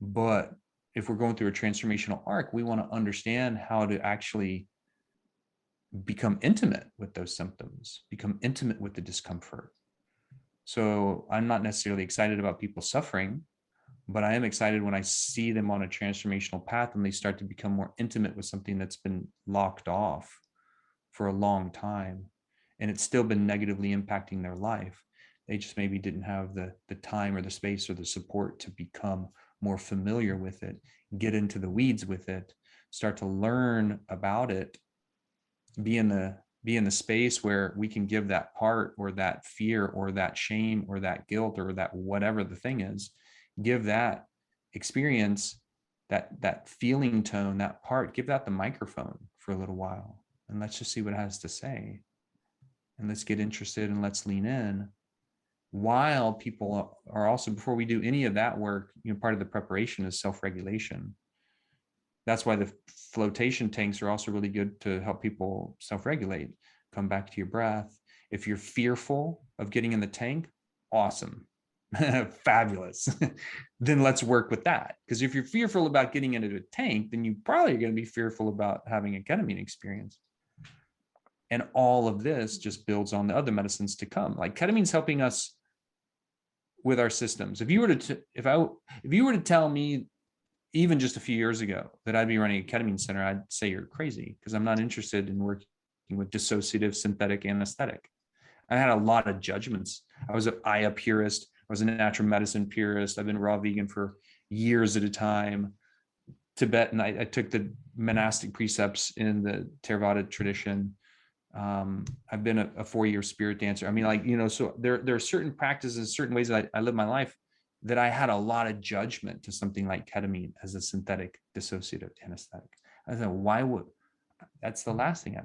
But if we're going through a transformational arc, we want to understand how to actually become intimate with those symptoms, become intimate with the discomfort. So I'm not necessarily excited about people suffering, but I am excited when I see them on a transformational path and they start to become more intimate with something that's been locked off for a long time, and it's still been negatively impacting their life. They just maybe didn't have the time or the space or the support to become more familiar with it, get into the weeds with it, start to learn about it, be in the space where we can give that part or that fear or that shame or that guilt or that whatever the thing is, give that experience, that feeling tone, that part, give that the microphone for a little while, and let's just see what it has to say, and let's get interested and let's lean in. While people are also, before we do any of that work, part of the preparation is self-regulation. That's why the flotation tanks are also really good, to help people self-regulate, come back to your breath. If you're fearful of getting in the tank, awesome. Fabulous. Then let's work with that. Because if you're fearful about getting into a tank, then you probably are going to be fearful about having a ketamine experience. And all of this just builds on the other medicines to come. Like ketamine's helping us with our systems. If you were to tell me even just a few years ago that I'd be running a ketamine center, I'd say you're crazy, because I'm not interested in working with dissociative synthetic anesthetic. I had a lot of judgments. I was an Aya purist. I was a natural medicine purist. I've been raw vegan for years at a time. Tibetan, I took the monastic precepts in the Theravada tradition. I've been a 4-year spirit dancer. I mean, so there are certain practices, certain ways that I live my life, that I had a lot of judgment to something like ketamine as a synthetic dissociative anesthetic. I thought, why would, that's the last thing.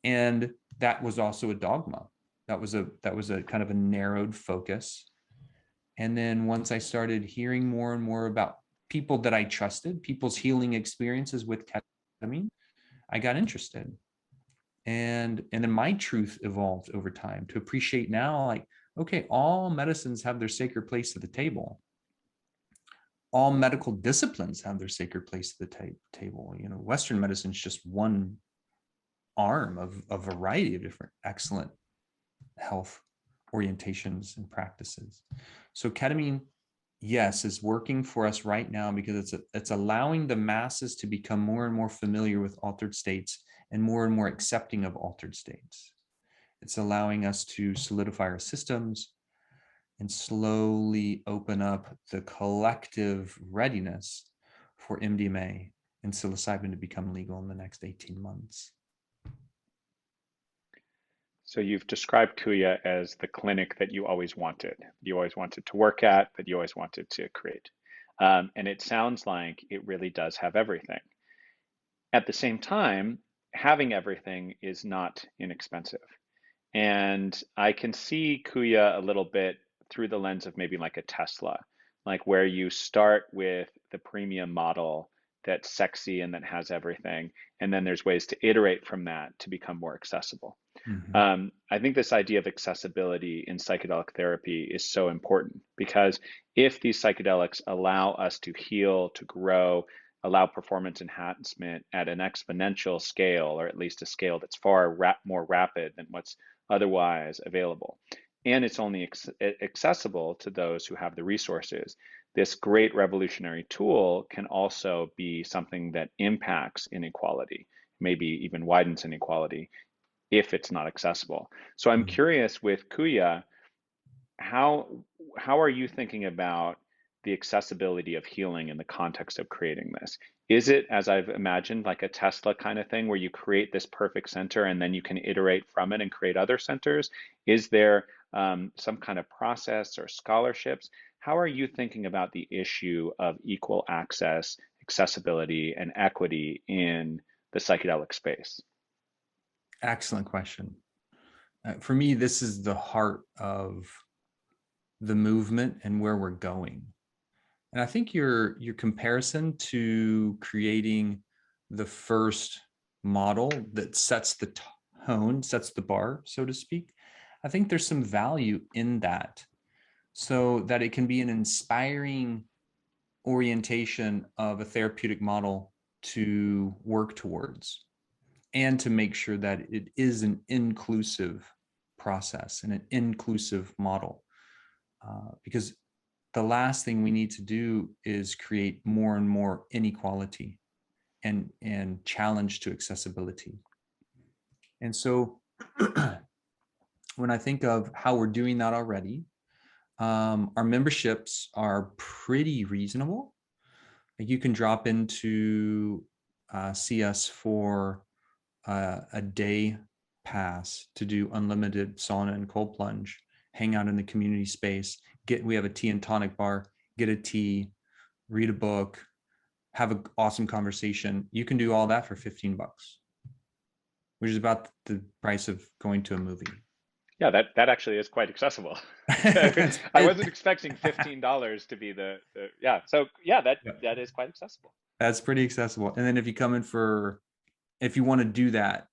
And that was also a dogma. That was a kind of a narrowed focus. And then once I started hearing more and more about people that I trusted, people's healing experiences with ketamine, I got interested. And then my truth evolved over time to appreciate now, like, okay, all medicines have their sacred place at the table. All medical disciplines have their sacred place at the table. Western medicine is just one arm of a variety of different excellent health orientations and practices. So ketamine, yes, is working for us right now because it's allowing the masses to become more and more familiar with altered states and more accepting of altered states. It's allowing us to solidify our systems and slowly open up the collective readiness for MDMA and psilocybin to become legal in the next 18 months. So you've described Kuya as the clinic that you always wanted. You always wanted to work at, that you always wanted to create. And it sounds like it really does have everything. At the same time, having everything is not inexpensive. And I can see Kuya a little bit through the lens of maybe like a Tesla, like where you start with the premium model that's sexy and that has everything. And then there's ways to iterate from that to become more accessible. Mm-hmm. I think this idea of accessibility in psychedelic therapy is so important, because if these psychedelics allow us to heal, to grow, allow performance enhancement at an exponential scale, or at least a scale that's far more rapid than what's otherwise available. And it's only accessible to those who have the resources. This great revolutionary tool can also be something that impacts inequality, maybe even widens inequality if it's not accessible. So I'm curious with Kuya, how are you thinking about the accessibility of healing in the context of creating this? Is it, as I've imagined, like a Tesla kind of thing where you create this perfect center and then you can iterate from it and create other centers? Is there some kind of process or scholarships? How are you thinking about the issue of equal access, accessibility, and equity in the psychedelic space? Excellent question. For me, this is the heart of the movement and where we're going. And I think your comparison to creating the first model that sets the tone, sets the bar, so to speak, I think there's some value in that, so that it can be an inspiring orientation of a therapeutic model to work towards, and to make sure that it is an inclusive process and an inclusive model. Because the last thing we need to do is create more and more inequality and challenge to accessibility. And so when I think of how we're doing that already, our memberships are pretty reasonable. Like, you can drop into see us for a day pass to do unlimited sauna and cold plunge, hang out in the community space, we have a tea and tonic bar, get a tea, read a book, have an awesome conversation. You can do all that for $15, which is about the price of going to a movie. Yeah, that actually is quite accessible. I wasn't expecting $15 to be the yeah. So yeah, that is quite accessible. That's pretty accessible. And then if you come in if you want to do that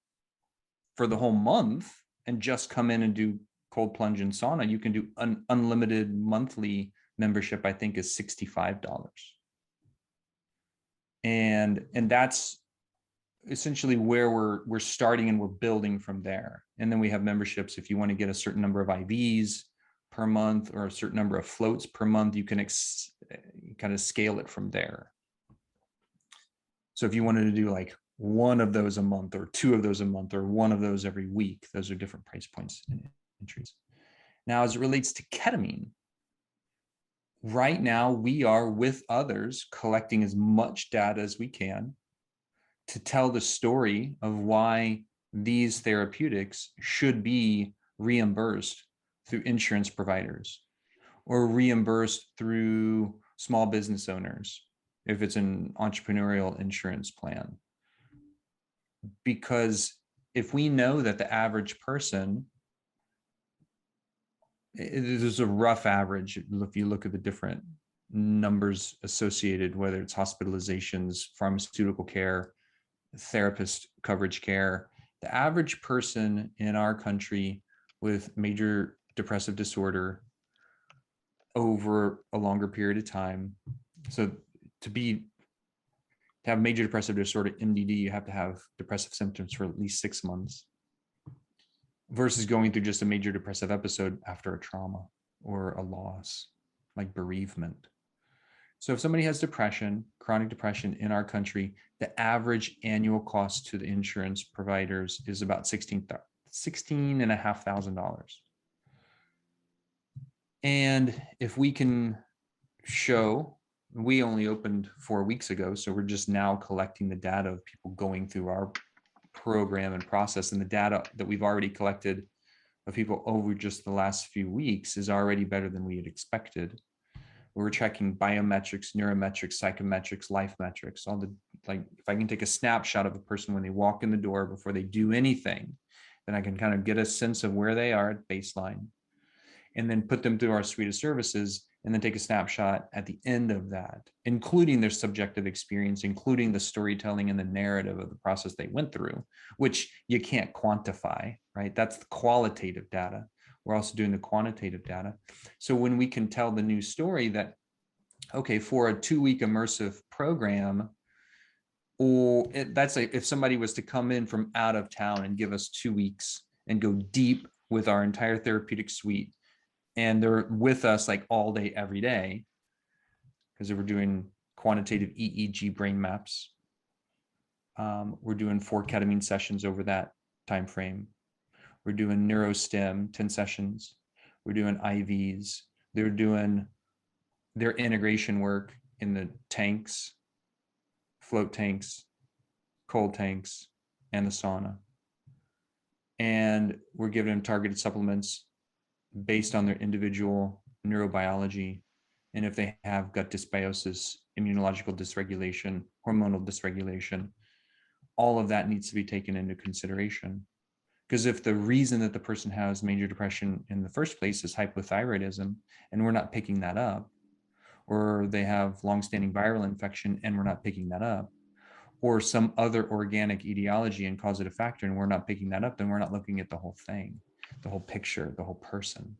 for the whole month and just come in and do cold plunge and sauna, you can do an unlimited monthly membership. I think is $65. And that's essentially where we're starting, and we're building from there. And then we have memberships if you want to get a certain number of IVs per month or a certain number of floats per month, you can kind of scale it from there. So if you wanted to do like one of those a month or two of those a month or one of those every week, those are different price points and entries. Now, as it relates to ketamine, right now we are with others collecting as much data as we can to tell the story of why these therapeutics should be reimbursed through insurance providers or reimbursed through small business owners if it's an entrepreneurial insurance plan. Because if we know that the average person, there's a rough average, if you look at the different numbers associated, whether it's hospitalizations, pharmaceutical care, therapist coverage care, the average person in our country with major depressive disorder over a longer period of time. So to have major depressive disorder, MDD, you have to have depressive symptoms for at least 6 months, versus going through just a major depressive episode after a trauma or a loss, like bereavement. So if somebody has depression, chronic depression in our country, the average annual cost to the insurance providers is about $16,500. And if we can show, we only opened 4 weeks ago, so we're just now collecting the data of people going through our program and process, and the data that we've already collected of people over just the last few weeks is already better than we had expected. We're checking biometrics, neurometrics, psychometrics, life metrics, all the, like, if I can take a snapshot of a person when they walk in the door before they do anything, then I can kind of get a sense of where they are at baseline, and then put them through our suite of services, and then take a snapshot at the end of that, including their subjective experience, including the storytelling and the narrative of the process they went through, which you can't quantify, right? That's the qualitative data. We're also doing the quantitative data. So when we can tell the new story that, okay, for a 2-week immersive program, Or that's like if somebody was to come in from out of town and give us 2 weeks and go deep with our entire therapeutic suite, and they're with us like all day, every day, because we're doing quantitative EEG brain maps. We're doing 4 ketamine sessions over that time frame. We're doing neurostim 10 sessions. We're doing IVs. They're doing their integration work in the tanks, float tanks, cold tanks, and the sauna. And we're giving them targeted supplements based on their individual neurobiology. And if they have gut dysbiosis, immunological dysregulation, hormonal dysregulation, all of that needs to be taken into consideration. Because if the reason that the person has major depression in the first place is hypothyroidism, and we're not picking that up, or they have longstanding viral infection and we're not picking that up, or some other organic etiology and causative factor and we're not picking that up, then we're not looking at the whole thing, the whole picture, the whole person.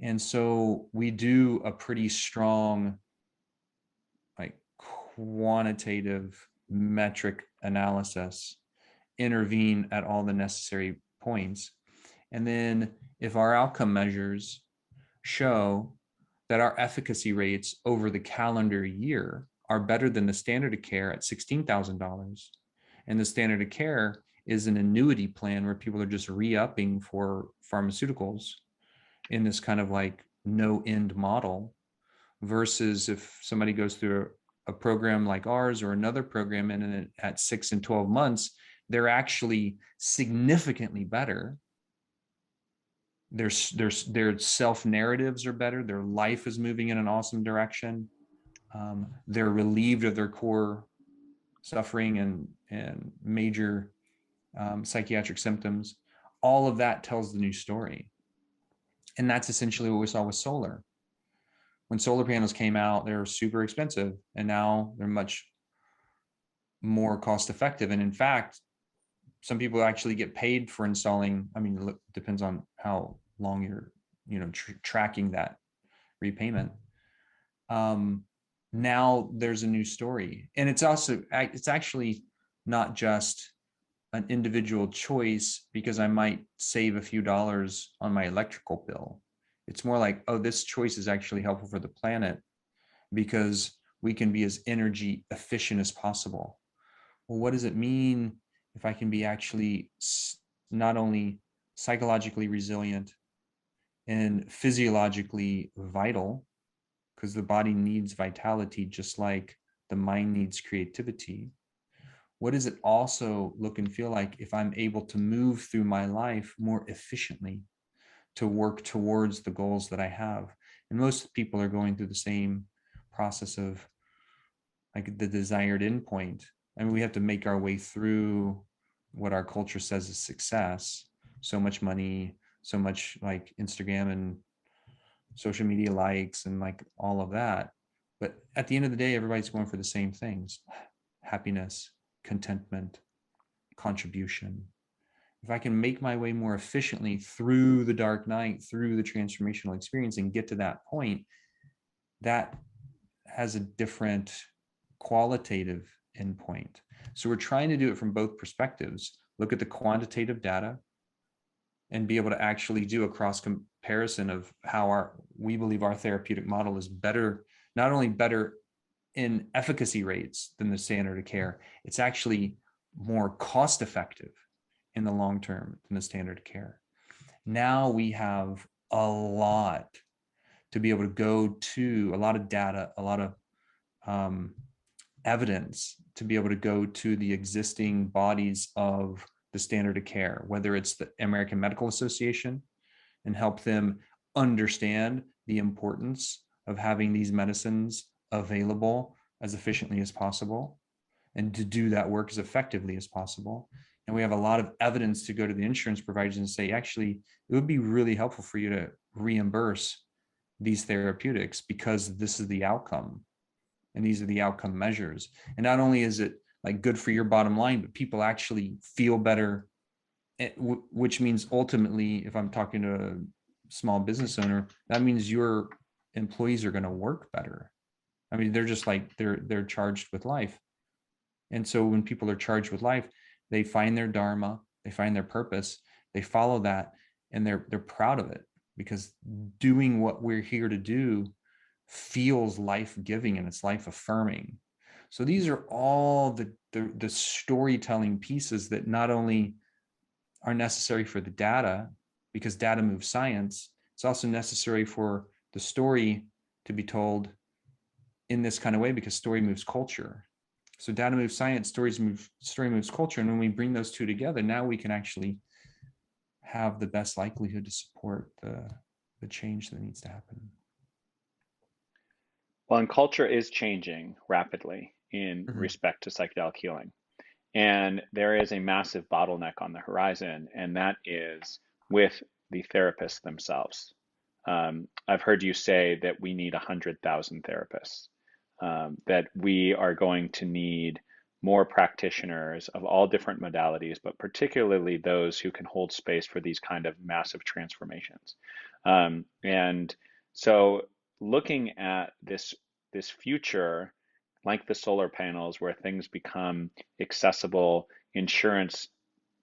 And so we do a pretty strong, like, quantitative metric analysis, intervene at all the necessary points. And then if our outcome measures show that our efficacy rates over the calendar year are better than the standard of care at $16,000, and the standard of care is an annuity plan where people are just re-upping for pharmaceuticals in this kind of like no end model, versus if somebody goes through a program like ours or another program, and at 6 and 12 months, they're actually significantly better. Their self narratives are better. Their life is moving in an awesome direction. They're relieved of their core suffering and major psychiatric symptoms. All of that tells the new story. And that's essentially what we saw with solar. When solar panels came out, they were super expensive, and now they're much more cost effective. And in fact, some people actually get paid for installing. I mean, it depends on how long you're, tracking that repayment. Now there's a new story, and it's actually not just an individual choice because I might save a few dollars on my electrical bill. It's more like, oh, this choice is actually helpful for the planet because we can be as energy efficient as possible. Well, what does it mean if I can be actually not only psychologically resilient and physiologically vital, because the body needs vitality just like the mind needs creativity? What does it also look and feel like if I'm able to move through my life more efficiently to work towards the goals that I have? And most people are going through the same process of like the desired endpoint. I mean, we have to make our way through what our culture says is success. So much money, so much like Instagram and social media likes and like all of that. But at the end of the day, everybody's going for the same things: happiness, contentment, contribution. If I can make my way more efficiently through the dark night, through the transformational experience, and get to that point, that has a different qualitative endpoint. So we're trying to do it from both perspectives. Look at the quantitative data and be able to actually do a cross comparison of how we believe our therapeutic model is better, not only better in efficacy rates than the standard of care, it's actually more cost effective in the long term than the standard of care. Now we have a lot to be able to go to, a lot of data, a lot of evidence to be able to go to the existing bodies of the standard of care, whether it's the American Medical Association, and help them understand the importance of having these medicines available as efficiently as possible and to do that work as effectively as possible. And we have a lot of evidence to go to the insurance providers and say, actually, it would be really helpful for you to reimburse these therapeutics because this is the outcome and these are the outcome measures. And not only is it like good for your bottom line, but people actually feel better, which means ultimately, if I'm talking to a small business owner, that means your employees are going to work better. I mean, they're just like, they're charged with life. And so when people are charged with life, they find their dharma, they find their purpose, they follow that, and they're proud of it, because doing what we're here to do feels life-giving and it's life-affirming. So these are all the storytelling pieces that not only are necessary for the data, because data moves science, it's also necessary for the story to be told in this kind of way, because story moves culture. So data moves science, story moves culture. And when we bring those two together, now we can actually have the best likelihood to support the change that needs to happen. Well, and culture is changing rapidly in respect to psychedelic healing. And there is a massive bottleneck on the horizon, and that is with the therapists themselves. I've heard you say that we need 100,000 therapists, that we are going to need more practitioners of all different modalities, but particularly those who can hold space for these kind of massive transformations. And so looking at this future, like the solar panels, where things become accessible, insurance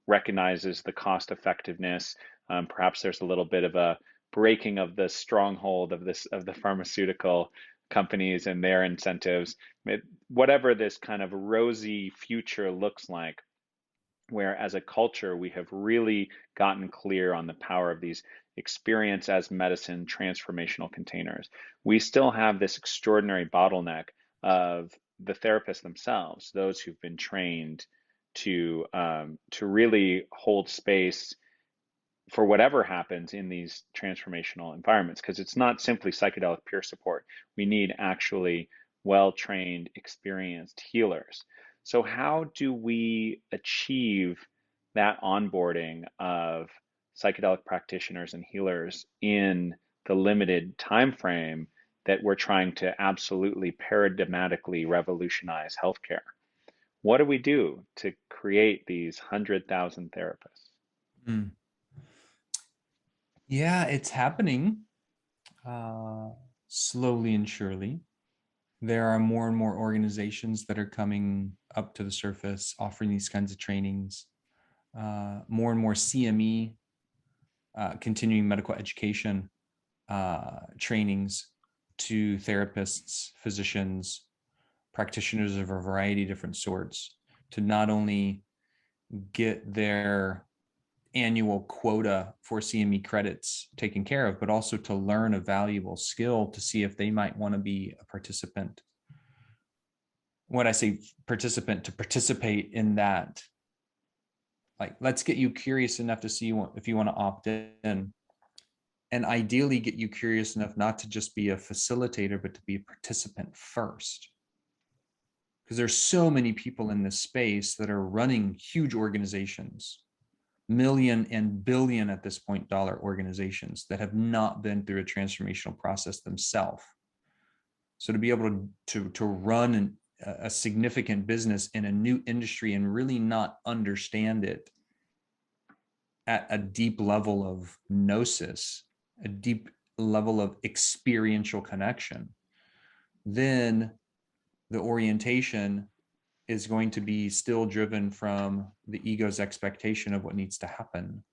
recognizes the cost effectiveness. Perhaps there's a little bit of a breaking of the stronghold of the pharmaceutical companies and their incentives. Whatever this kind of rosy future looks like, where as a culture we have really gotten clear on the power of these experience as medicine transformational containers, we still have this extraordinary bottleneck of the therapists themselves, those who've been trained to really hold space for whatever happens in these transformational environments, because it's not simply psychedelic peer support. We need actually well-trained, experienced healers. So how do we achieve that onboarding of psychedelic practitioners and healers in the limited time frame that we're trying to absolutely paradigmatically revolutionize healthcare? What do we do to create these 100,000 therapists? Mm. Yeah, it's happening slowly and surely. There are more and more organizations that are coming up to the surface, offering these kinds of trainings. More and more CME, continuing medical education trainings to therapists, physicians, practitioners of a variety of different sorts, to not only get their annual quota for CME credits taken care of, but also to learn a valuable skill to see if they might want to be a participant. When I say participant, to participate in that, like, let's get you curious enough to see if you want to opt in, and ideally get you curious enough not to just be a facilitator, but to be a participant first. Because there's so many people in this space that are running huge organizations, million and billion at this point dollar organizations, that have not been through a transformational process themselves. So to be able to run a significant business in a new industry and really not understand it at a deep level of gnosis, a deep level of experiential connection, then the orientation is going to be still driven from the ego's expectation of what needs to happen.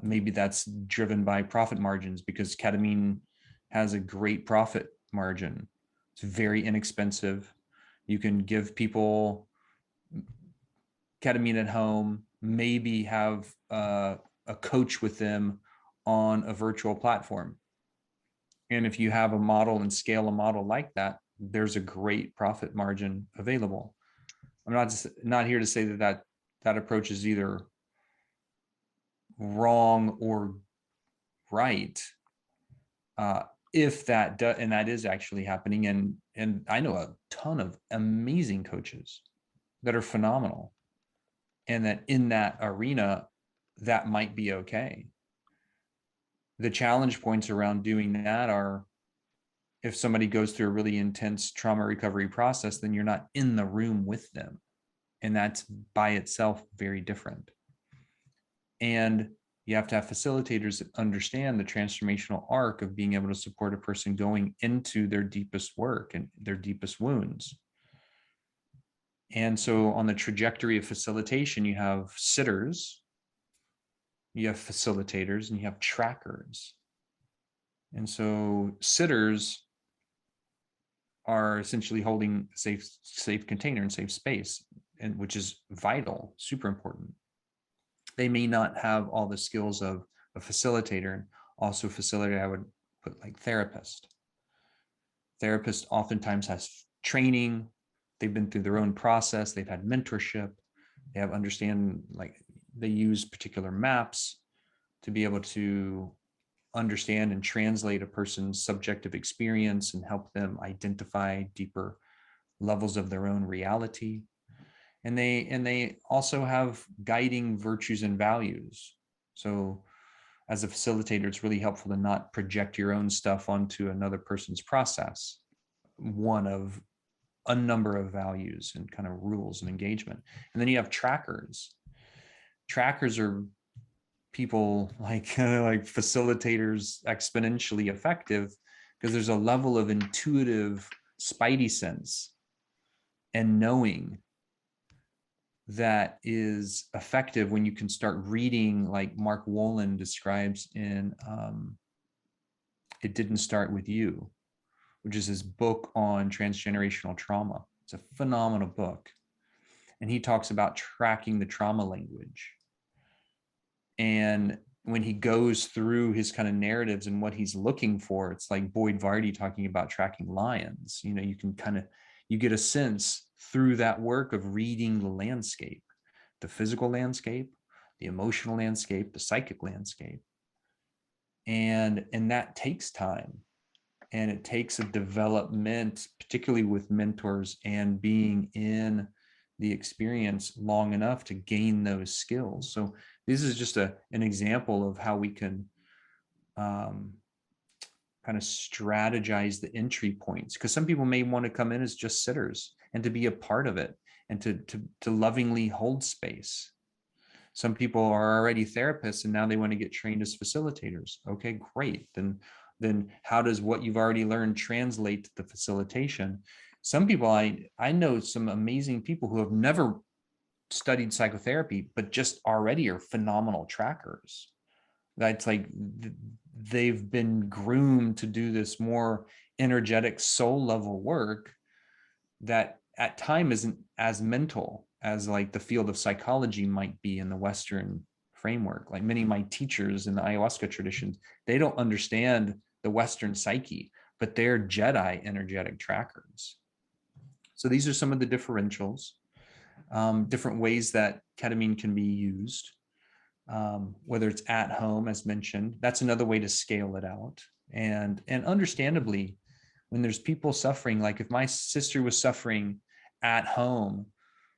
Maybe that's driven by profit margins, because ketamine has a great profit margin. It's very inexpensive. You can give people ketamine at home, maybe have a coach with them on a virtual platform. And if you have a model and scale a model like that, there's a great profit margin available. I'm not here to say that approach is either wrong or right. If that does, and that is actually happening, and I know a ton of amazing coaches that are phenomenal, and that in that arena, that might be okay. The challenge points around doing that are, if somebody goes through a really intense trauma recovery process, then you're not in the room with them. And that's by itself very different. And you have to have facilitators that understand the transformational arc of being able to support a person going into their deepest work and their deepest wounds. And so on the trajectory of facilitation, you have sitters, you have facilitators, and you have trackers. And so sitters are essentially holding a safe container and safe space, and which is vital, super important. They may not have all the skills of a facilitator. Also, facilitator, I would put like therapist. Therapist oftentimes has training. They've been through their own process. They've had mentorship. They have understand, like they use particular maps to be able to understand and translate a person's subjective experience and help them identify deeper levels of their own reality. And they also have guiding virtues and values. So as a facilitator, it's really helpful to not project your own stuff onto another person's process, one of a number of values and kind of rules and engagement. And then you have trackers. Trackers are people like facilitators exponentially effective because there's a level of intuitive spidey sense and knowing that is effective when you can start reading, like Mark Wolin describes in It Didn't Start With You, which is his book on transgenerational trauma. It's a phenomenal book. And he talks about tracking the trauma language. And when he goes through his kind of narratives and what he's looking for, it's like Boyd Vardy talking about tracking lions. You know, you can kind of, you get a sense through that work of reading the landscape, the physical landscape, the emotional landscape, the psychic landscape. And that takes time. And it takes a development, particularly with mentors and being in the experience long enough to gain those skills. So this is just an example of how we can kind of strategize the entry points, because some people may want to come in as just sitters and to be a part of it and to lovingly hold space. Some people are already therapists and now they want to get trained as facilitators. Okay, great. Then how does what you've already learned translate to the facilitation? Some people, I know some amazing people who have never studied psychotherapy, but just already are phenomenal trackers. That's like they've been groomed to do this more energetic soul level work that at time isn't as mental as like the field of psychology might be in the Western framework. Like many of my teachers in the Ayahuasca traditions, they don't understand the Western psyche, but they're Jedi energetic trackers. So these are some of the differentials, different ways that ketamine can be used, whether it's at home, as mentioned. That's another way to scale it out. And understandably, when there's people suffering, like if my sister was suffering at home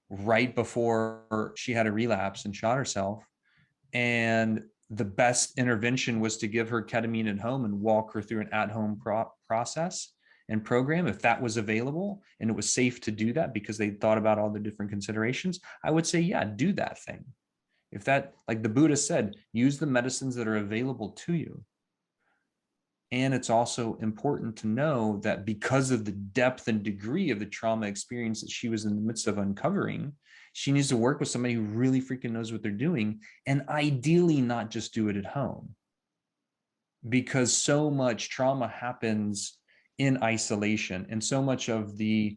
right before she had a relapse and shot herself, and the best intervention was to give her ketamine at home and walk her through an at-home process and program, if that was available and it was safe to do that because they thought about all the different considerations, I would say, yeah, do that thing. If that, like the Buddha said, use the medicines that are available to you. And it's also important to know that because of the depth and degree of the trauma experience that she was in the midst of uncovering, she needs to work with somebody who really freaking knows what they're doing, and ideally not just do it at home. Because so much trauma happens in isolation, and so much of the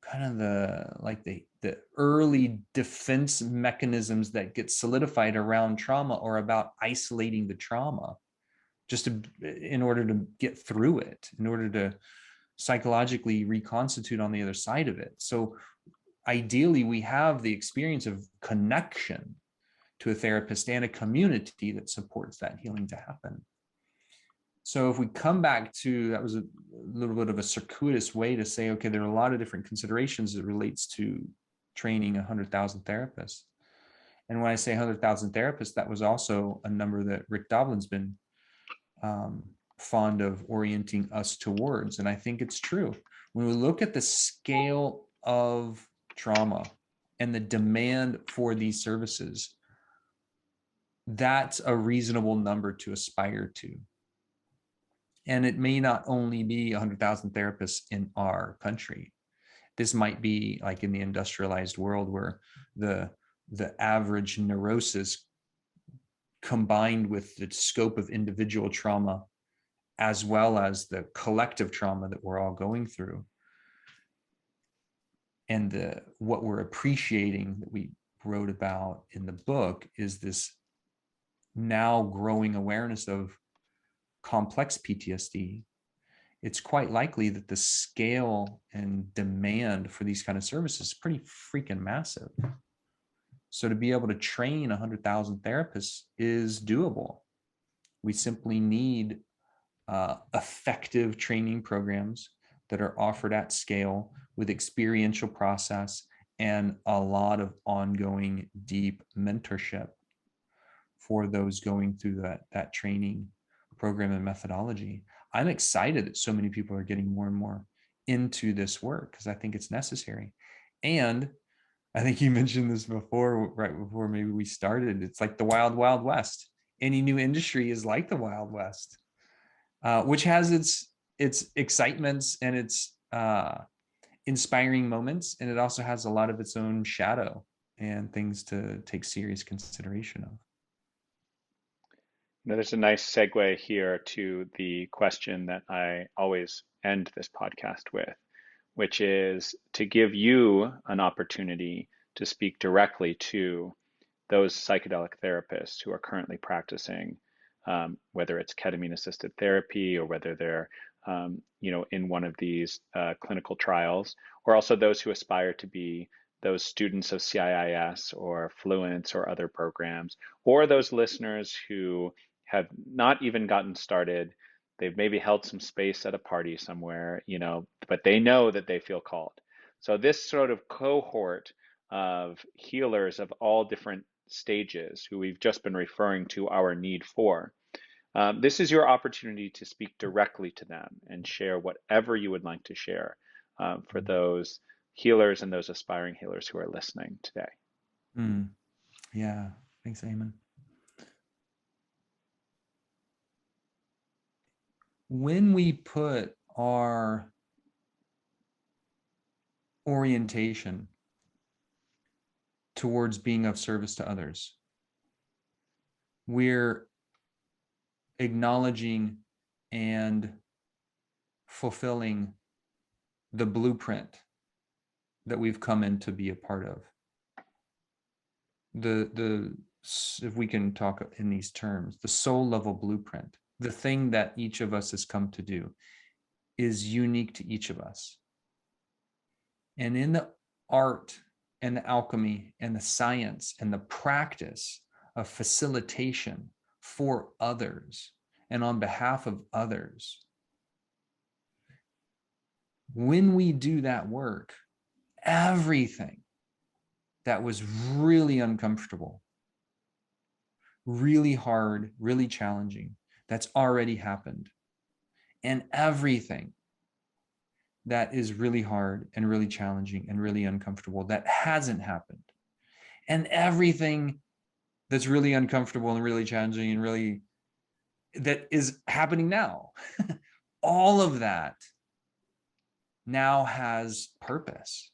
kind of the early defense mechanisms that get solidified around trauma are about isolating the trauma in order to get through it, in order to psychologically reconstitute on the other side of it. So ideally, we have the experience of connection to a therapist and a community that supports that healing to happen. So if we come back to, that was a little bit of a circuitous way to say, okay, there are a lot of different considerations that relates to training 100,000 therapists. And when I say 100,000 therapists, that was also a number that Rick Doblin's been fond of orienting us towards. And I think it's true. When we look at the scale of trauma and the demand for these services, that's a reasonable number to aspire to. And it may not only be 100,000 therapists in our country. This might be like in the industrialized world where the average neurosis combined with the scope of individual trauma, as well as the collective trauma that we're all going through, and what we're appreciating that we wrote about in the book is this now growing awareness of complex PTSD. It's quite likely that the scale and demand for these kind of services is pretty freaking massive. So to be able to train 100,000 therapists is doable. We simply need effective training programs that are offered at scale with experiential process and a lot of ongoing deep mentorship for those going through that training program and methodology. I'm excited that so many people are getting more and more into this work because I think it's necessary. And I think you mentioned this before, right before maybe we started. It's like the wild, wild west. Any new industry is like the wild west, which has its excitements and its inspiring moments, and it also has a lot of its own shadow and things to take serious consideration of. Now, there's a nice segue here to the question that I always end this podcast with, which is to give you an opportunity to speak directly to those psychedelic therapists who are currently practicing, whether it's ketamine-assisted therapy or whether they're in one of these clinical trials, or also those who aspire to be those students of CIIS or Fluence or other programs, or those listeners who have not even gotten started. They've maybe held some space at a party somewhere, but they know that they feel called. So this sort of cohort of healers of all different stages who we've just been referring to our need for, this is your opportunity to speak directly to them and share whatever you would like to share for those healers and those aspiring healers who are listening today. Yeah, thanks, Eamon. When we put our orientation towards being of service to others, we're acknowledging and fulfilling the blueprint that we've come in to be a part of. If we can talk in these terms, the soul level blueprint, the thing that each of us has come to do, is unique to each of us. And in the art and the alchemy and the science and the practice of facilitation for others and on behalf of others, when we do that work, everything that was really uncomfortable, really hard, really challenging, that's already happened, and everything that is really hard and really challenging and really uncomfortable that hasn't happened, and everything that's really uncomfortable and really challenging and really that is happening now, all of that now has purpose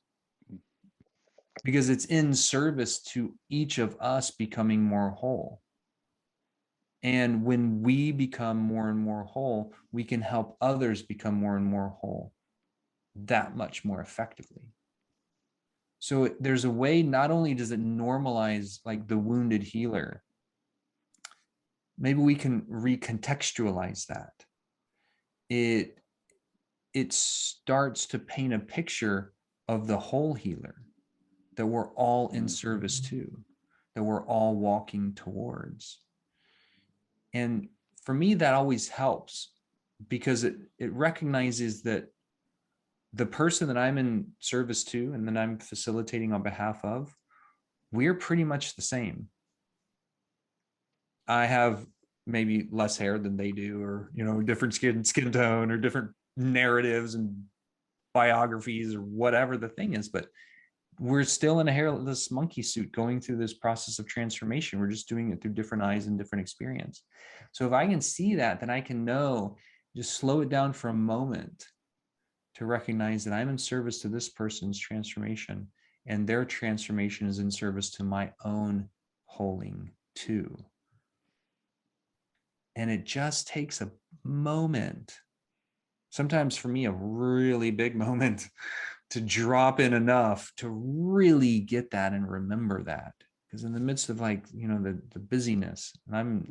because it's in service to each of us becoming more whole. And when we become more and more whole, we can help others become more and more whole that much more effectively. So there's a way, not only does it normalize like the wounded healer, maybe we can recontextualize that. It starts to paint a picture of the whole healer that we're all in service to, that we're all walking towards. And for me, that always helps because it recognizes that the person that I'm in service to and that I'm facilitating on behalf of, we're pretty much the same. I have maybe less hair than they do, or, different skin tone, or different narratives and biographies, or whatever the thing is, but we're still in a hairless monkey suit going through this process of transformation. We're just doing it through different eyes and different experience. So if I can see that, then I can know, just slow it down for a moment to recognize that I'm in service to this person's transformation, and their transformation is in service to my own holding too. And it just takes a moment, sometimes for me, a really big moment, to drop in enough to really get that and remember that. Because in the midst of the busyness, and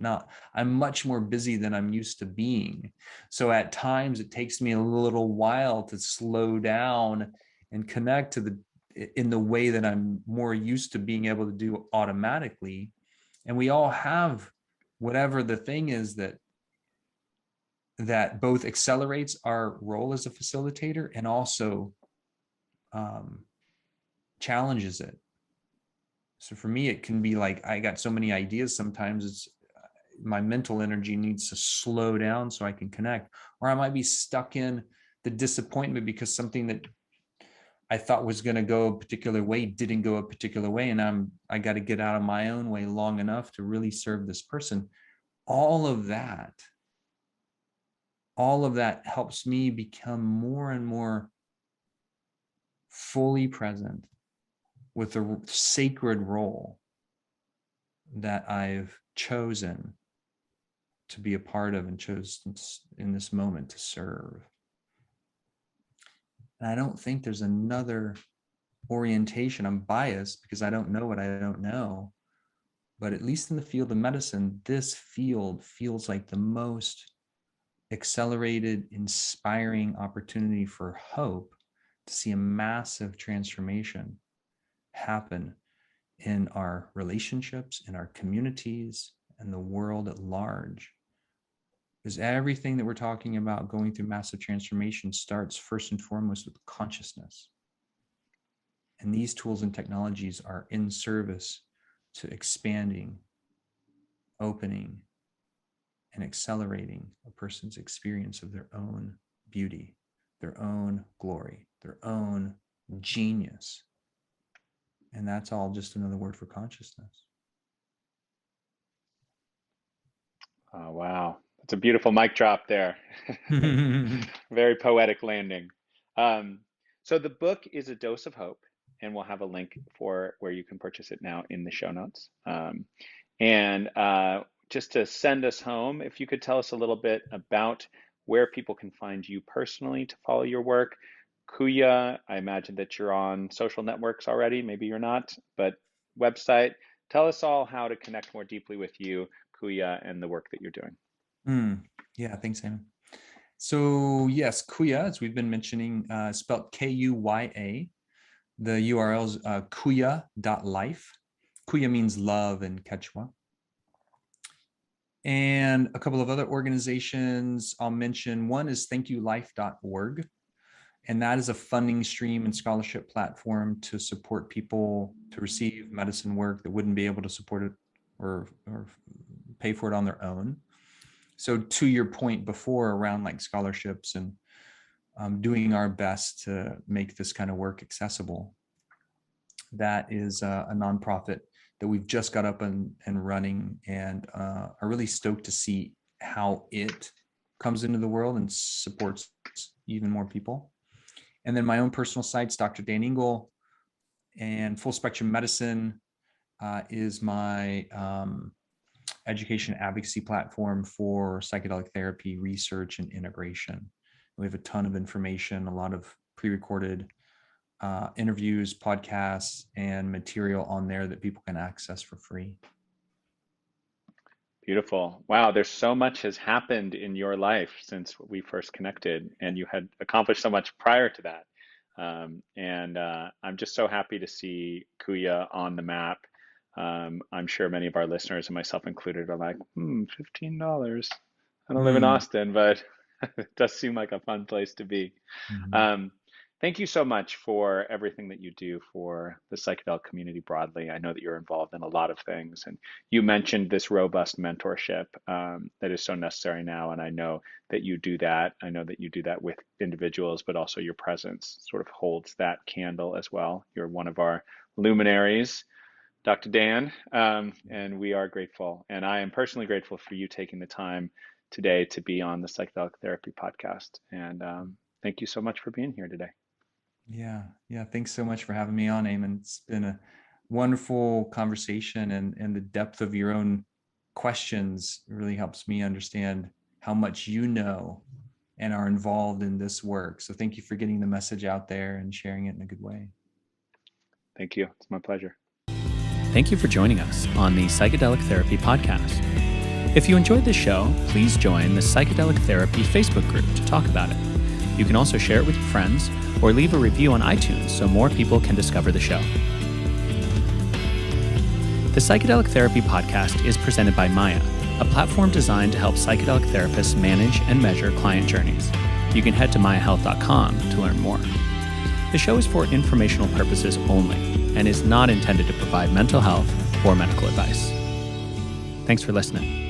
I'm much more busy than I'm used to being. So at times it takes me a little while to slow down and connect in the way that I'm more used to being able to do automatically. And we all have whatever the thing is that both accelerates our role as a facilitator and also challenges it. So for me, it can be like, I got so many ideas. Sometimes it's my mental energy needs to slow down so I can connect, or I might be stuck in the disappointment because something that I thought was going to go a particular way didn't go a particular way. And I got to get out of my own way long enough to really serve this person. All of that helps me become more and more fully present with the sacred role that I've chosen to be a part of and chose in this moment to serve. And I don't think there's another orientation. I'm biased because I don't know what I don't know. But at least in the field of medicine, this field feels like the most accelerated, inspiring opportunity for hope to see a massive transformation happen in our relationships, in our communities, and the world at large. Because everything that we're talking about going through massive transformation starts first and foremost with consciousness. And these tools and technologies are in service to expanding, opening, and accelerating a person's experience of their own beauty, their own glory, their own genius. And that's all just another word for consciousness. Oh, wow. That's a beautiful mic drop there. Very poetic landing. So the book is A Dose of Hope, and we'll have a link for where you can purchase it now in the show notes. And just to send us home, if you could tell us a little bit about where people can find you personally to follow your work. Kuya, I imagine that you're on social networks already. Maybe you're not, but website. Tell us all how to connect more deeply with you, Kuya, and the work that you're doing. Yeah, thanks, Simon. So yes, Kuya, as we've been mentioning, spelled Kuya. The URL is kuya.life. Kuya means love in Quechua. And a couple of other organizations I'll mention. One is thankyoulife.org. And that is a funding stream and scholarship platform to support people to receive medicine work that wouldn't be able to support it or pay for it on their own. So to your point before around like scholarships and doing our best to make this kind of work accessible, that is a nonprofit that we've just got up and running, and are really stoked to see how it comes into the world and supports even more people. And then my own personal sites, Dr. Dan Engle, and Full Spectrum Medicine is my education advocacy platform for psychedelic therapy research and integration. We have a ton of information, a lot of pre-recorded interviews, podcasts, and material on there that people can access for free. Beautiful. Wow, there's so much has happened in your life since we first connected, and you had accomplished so much prior to that. I'm just so happy to see Kuya on the map. I'm sure many of our listeners, and myself included, are like, $15. I don't live in Austin, but it does seem like a fun place to be. Thank you so much for everything that you do for the psychedelic community broadly. I know that you're involved in a lot of things, and you mentioned this robust mentorship that is so necessary now, and I know that you do that. I know that you do that with individuals, but also your presence sort of holds that candle as well. You're one of our luminaries, Dr. Dan, and we are grateful. And I am personally grateful for you taking the time today to be on the Psychedelic Therapy podcast. And thank you so much for being here today. Yeah. Thanks so much for having me on, Eamon. It's been a wonderful conversation, and the depth of your own questions really helps me understand how much you know and are involved in this work. So thank you for getting the message out there and sharing it in a good way. Thank you. It's my pleasure. Thank you for joining us on the Psychedelic Therapy Podcast. If you enjoyed this show, please join the Psychedelic Therapy Facebook group to talk about it. You can also share it with your friends or leave a review on iTunes so more people can discover the show. The Psychedelic Therapy Podcast is presented by Maya, a platform designed to help psychedelic therapists manage and measure client journeys. You can head to mayahealth.com to learn more. The show is for informational purposes only and is not intended to provide mental health or medical advice. Thanks for listening.